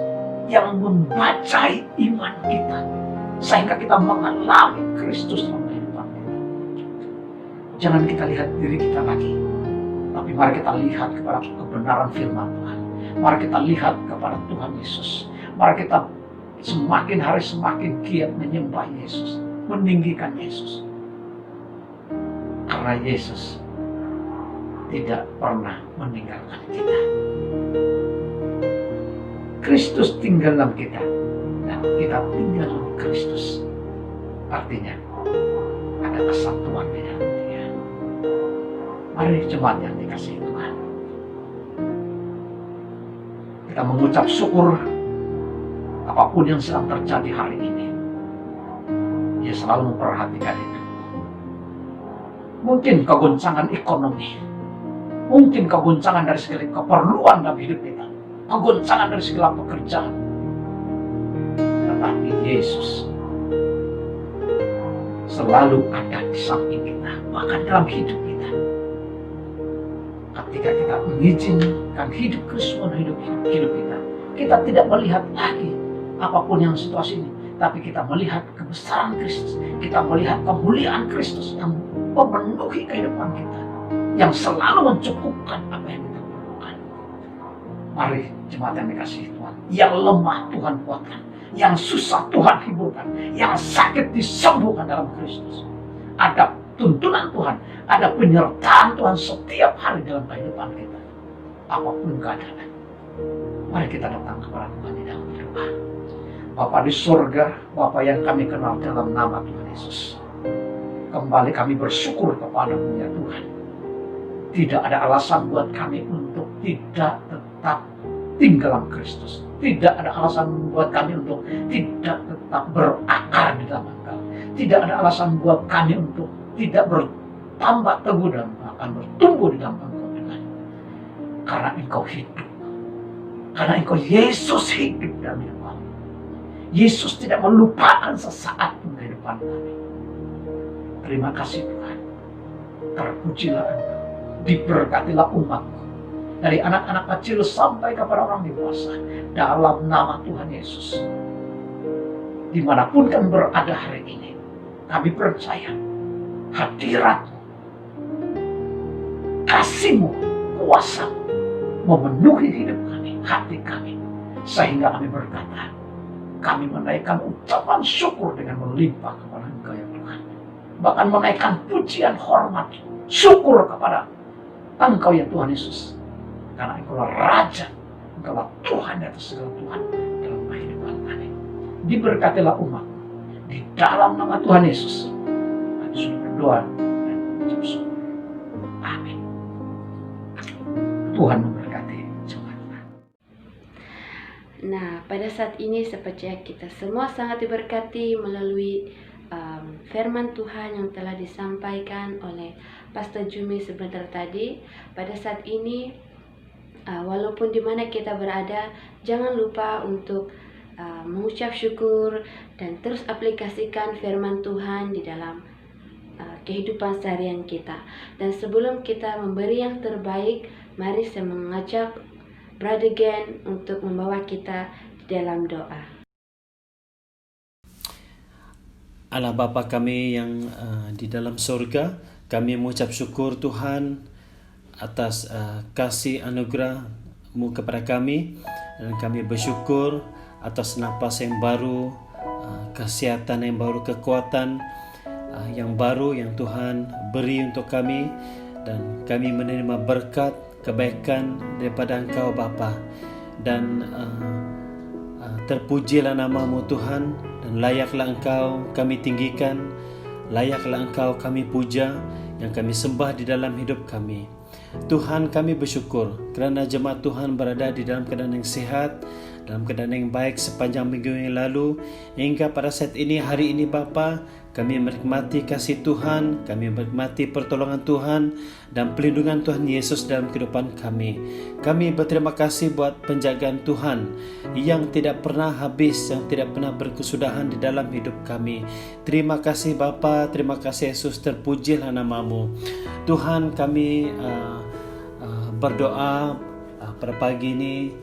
Speaker 8: yang membacai iman kita sehingga kita mengalami Kristus dalam kehidupan kita. Jangan kita lihat diri kita lagi, tapi mari kita lihat kepada kebenaran firman Tuhan. Mari kita lihat kepada Tuhan Yesus. Mari kita semakin hari semakin giat menyembah Yesus, meninggikan Yesus. Karena Yesus tidak pernah meninggalkan kita. Kristus tinggal dalam kita dan kita tinggal dalam Kristus. Artinya ada kesatuan di dalam Dia. Mari jemaat yang dikasihi Tuhan, kita mengucap syukur apapun yang sedang terjadi hari ini. Dia selalu memperhatikan itu. Mungkin kegoncangan ekonomi, mungkin kegoncangan dari segala keperluan dalam hidup kita, kegoncangan dari segala pekerjaan. Tetapi Yesus selalu ada di samping kita, bahkan dalam hidup kita. Ketika kita mengizinkan hidup Kristus hidup kita, kita tidak melihat lagi apapun yang situasi ini, tapi kita melihat kebesaran Kristus, kita melihat kemuliaan Kristus yang memenuhi kehidupan kita, yang selalu mencukupkan apa yang kita perlukan. Mari jemaat yang dikasihi Tuhan, yang lemah Tuhan kuatkan, yang susah Tuhan hiburkan, yang sakit disembuhkan dalam Kristus. Ada tuntunan Tuhan, ada penyertaan Tuhan setiap hari dalam kehidupan kita. Apapun keadaan, mari kita datang kepada Tuhan di dalam doa. Bapa di surga, Bapa yang kami kenal dalam nama Tuhan Yesus, kembali kami bersyukur kepada-Mu ya Tuhan. Tidak ada alasan buat kami untuk tidak tetap tinggal dalam Kristus. Tidak ada alasan buat kami untuk tidak tetap berakar di dalam Engkau. Tidak ada alasan buat kami untuk tidak bertambah teguh dan akan bertumbuh di dalam Engkau Tuhan. Karena Engkau hidup. Karena Engkau Yesus hidup dalam hidup kami. Yesus tidak melupakan sesaat pun kehidupan kami. Terima kasih Tuhan. Terpujilah Engkau. Diberkatilah umat-Mu. Dari anak-anak kecil sampai kepada orang dewasa. Dalam nama Tuhan Yesus. Dimanapun kami berada hari ini, kami percaya hadirat-Mu, kasih-Mu, kuasa-Mu memenuhi hidup kami, hati kami. Sehingga kami berkata, kami menaikkan ucapan syukur dengan melimpah kepada Engkau ya Tuhan. Bahkan menaikkan pujian hormat, syukur kepada Engkau ya Tuhan Yesus. Karena Engkau adalah Raja, Engkau adalah Tuhan di atas segala Tuhan dalam kehidupan kami. Diberkatilah umat di dalam nama Tuhan Yesus. Kami sudah berdoa dan mengucap syukur. Amin. Tuhan memberkati jemaat.
Speaker 5: Nah, pada saat ini sepertinya kita semua sangat diberkati melalui firman Tuhan yang telah disampaikan oleh Pastor Jumi sebentar tadi. Pada saat ini, walaupun di mana kita berada, jangan lupa untuk mengucap syukur dan terus aplikasikan firman Tuhan di dalam kehidupan seharian kita. Dan sebelum kita memberi yang terbaik, mari saya mengajak Brother Gen untuk membawa kita di dalam doa.
Speaker 9: Allah Bapa kami yang di dalam surga, kami mengucap syukur Tuhan atas kasih anugerah-Mu kepada kami, dan kami bersyukur atas napas yang baru, kesehatan yang baru, kekuatan yang baru yang Tuhan beri untuk kami, dan kami menerima berkat kebaikan daripada Engkau Bapa. Dan terpujilah nama-Mu Tuhan, dan layaklah Engkau kami tinggikan, layaklah Engkau kami puja, yang kami sembah di dalam hidup kami. Tuhan, kami bersyukur kerana jemaat Tuhan berada di dalam keadaan yang sehat, dalam keadaan yang baik sepanjang minggu yang lalu hingga pada saat ini, hari ini Bapa. Kami menikmati kasih Tuhan, kami menikmati pertolongan Tuhan dan pelindungan Tuhan Yesus dalam kehidupan kami. Kami berterima kasih buat penjagaan Tuhan yang tidak pernah habis, yang tidak pernah berkesudahan di dalam hidup kami. Terima kasih Bapa, terima kasih Yesus, terpujilah nama-Mu. Tuhan, kami berdoa pada pagi ini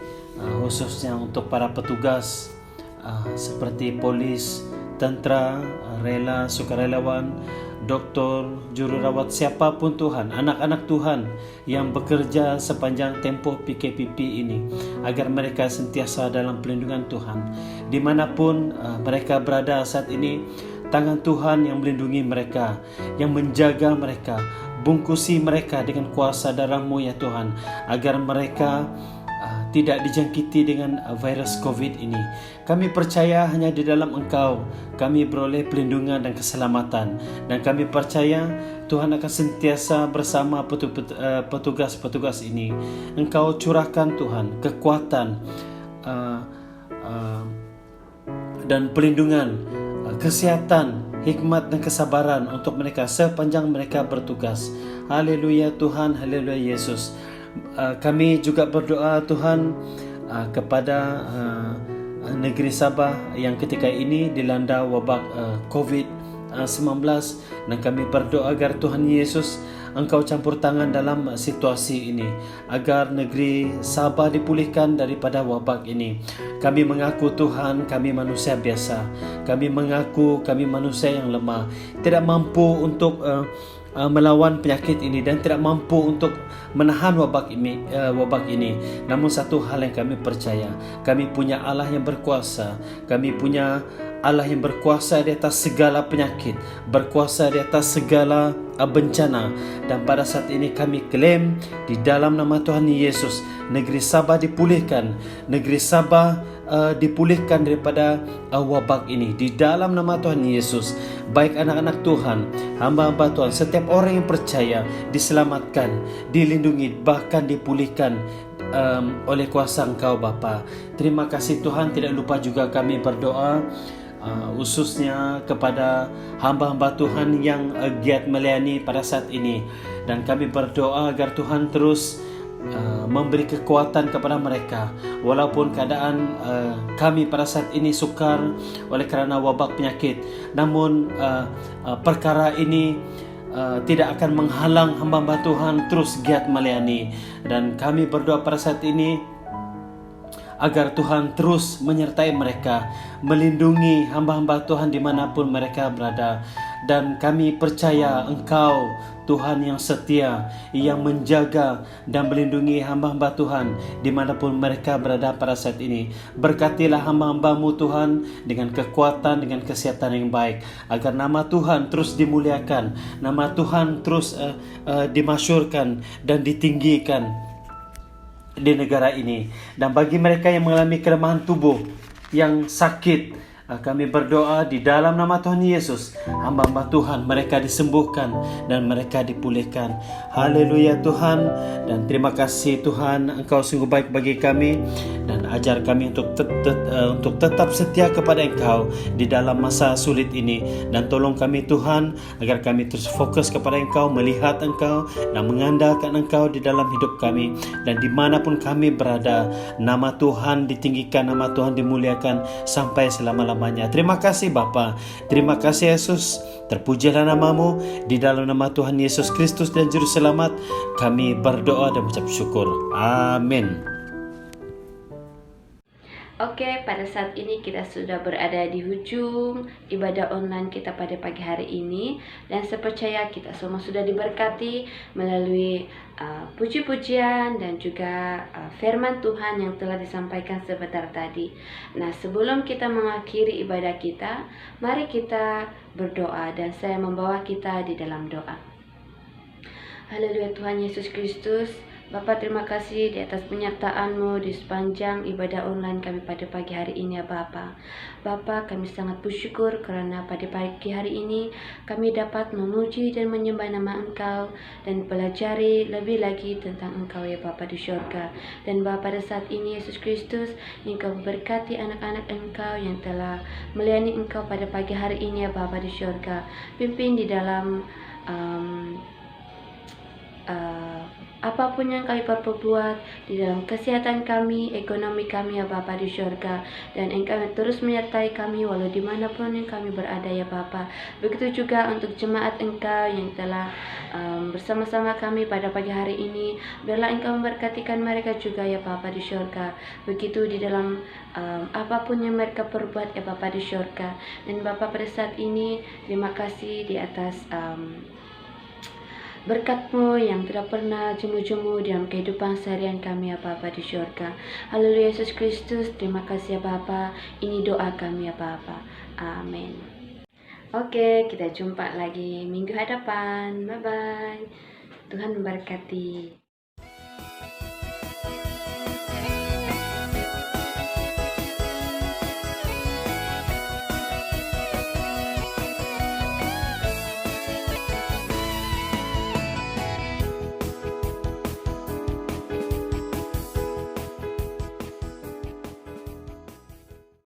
Speaker 9: khususnya untuk para petugas seperti polis, tentera, rela, sukarelawan, doktor, jururawat, siapapun Tuhan, anak-anak Tuhan yang bekerja sepanjang tempoh PKPP ini, agar mereka sentiasa dalam pelindungan Tuhan. Dimanapun mereka berada saat ini, tangan Tuhan yang melindungi mereka, yang menjaga mereka, bungkusi mereka dengan kuasa darah-Mu ya Tuhan, agar mereka tidak dijangkiti dengan virus COVID ini. Kami percaya hanya di dalam Engkau kami beroleh perlindungan dan keselamatan, dan kami percaya Tuhan akan sentiasa bersama petugas-petugas ini. Engkau curahkan Tuhan kekuatan dan perlindungan, kesehatan, hikmat dan kesabaran untuk mereka sepanjang mereka bertugas. Haleluya Tuhan, haleluya Yesus. Kami juga berdoa Tuhan kepada negeri Sabah yang ketika ini dilanda wabak COVID-19, dan kami berdoa agar Tuhan Yesus Engkau campur tangan dalam situasi ini, agar negeri Sabah dipulihkan daripada wabak ini. Kami mengaku Tuhan, kami manusia biasa, kami mengaku kami manusia yang lemah, tidak mampu untuk melawan penyakit ini dan tidak mampu untuk menahan wabak ini. Namun satu hal yang kami percaya, kami punya Allah yang berkuasa, kami punya Allah yang berkuasa di atas segala penyakit, berkuasa di atas segala bencana. Dan pada saat ini kami klaim di dalam nama Tuhan Yesus, negeri Sabah dipulihkan, negeri Sabah dipulihkan daripada wabak ini di dalam nama Tuhan Yesus. Baik anak-anak Tuhan, hamba-hamba Tuhan, setiap orang yang percaya diselamatkan, dilindungi, bahkan dipulihkan oleh kuasa Engkau Bapa. Terima kasih Tuhan. Tidak lupa juga kami berdoa khususnya kepada hamba-hamba Tuhan yang giat melayani pada saat ini, dan kami berdoa agar Tuhan terus memberi kekuatan kepada mereka walaupun keadaan kami pada saat ini sukar oleh kerana wabak penyakit. Namun perkara ini tidak akan menghalang hamba-hamba Tuhan terus giat melayani, dan kami berdoa pada saat ini agar Tuhan terus menyertai mereka, melindungi hamba-hamba Tuhan dimanapun mereka berada. Dan kami percaya Engkau Tuhan yang setia, yang menjaga dan melindungi hamba-hamba Tuhan dimanapun mereka berada pada saat ini. Berkatilah hamba-hamba-Mu Tuhan dengan kekuatan, dengan kesehatan yang baik, agar nama Tuhan terus dimuliakan, nama Tuhan terus dimasyurkan dan ditinggikan di negara ini. Dan bagi mereka yang mengalami kelemahan tubuh, yang sakit, kami berdoa di dalam nama Tuhan Yesus, hamba-hamba Tuhan mereka disembuhkan dan mereka dipulihkan. Haleluya Tuhan. Dan terima kasih Tuhan, Engkau sungguh baik bagi kami, dan ajar kami untuk tetap setia kepada Engkau di dalam masa sulit ini. Dan tolong kami Tuhan, agar kami terus fokus kepada Engkau, melihat Engkau dan mengandalkan Engkau di dalam hidup kami. Dan dimanapun kami berada, nama Tuhan ditinggikan, nama Tuhan dimuliakan sampai selama-lamanya. Terima kasih Bapa, terima kasih Yesus. Terpujilah nama-Mu. Di dalam nama Tuhan Yesus Kristus dan Juru Selamat kami berdoa dan mengucap syukur. Amin.
Speaker 5: Oke, pada saat ini kita sudah berada di hujung ibadah online kita pada pagi hari ini, dan saya percaya kita semua sudah diberkati melalui puji-pujian dan juga firman Tuhan yang telah disampaikan sebentar tadi. Nah, sebelum kita mengakhiri ibadah kita, mari kita berdoa, dan saya membawa kita di dalam doa. Haleluya Tuhan Yesus Kristus, Bapa, terima kasih di atas penyertaan-Mu di sepanjang ibadah online kami pada pagi hari ini ya Bapa. Bapa, kami sangat bersyukur karena pada pagi hari ini kami dapat memuji dan menyembah nama Engkau dan pelajari lebih lagi tentang Engkau ya Bapa di syurga. Dan Bapa, pada saat ini Yesus Kristus, Engkau berkati anak-anak Engkau yang telah melayani Engkau pada pagi hari ini ya Bapa di syurga. Pimpin di dalam apapun yang kami perbuat di dalam kesehatan kami, ekonomi kami ya Bapa di syurga, dan Engkau terus menyertai kami walau dimanapun yang kami berada ya Bapa. Begitu juga untuk jemaat Engkau yang telah bersama-sama kami pada pagi hari ini, biarlah Engkau memberkatikan mereka juga ya Bapa di syurga. Begitu di dalam apapun yang mereka perbuat ya Bapa di syurga. Dan Bapa, pada saat ini terima kasih di atas berkat-Mu yang tidak pernah jemu-jemu dalam kehidupan seharian kami ya Bapa di syurga. Haleluya Yesus Kristus, terima kasih ya Bapa. Ini doa kami ya Bapa. Amin. Oke, kita jumpa lagi minggu hadapan. Bye-bye. Tuhan memberkati.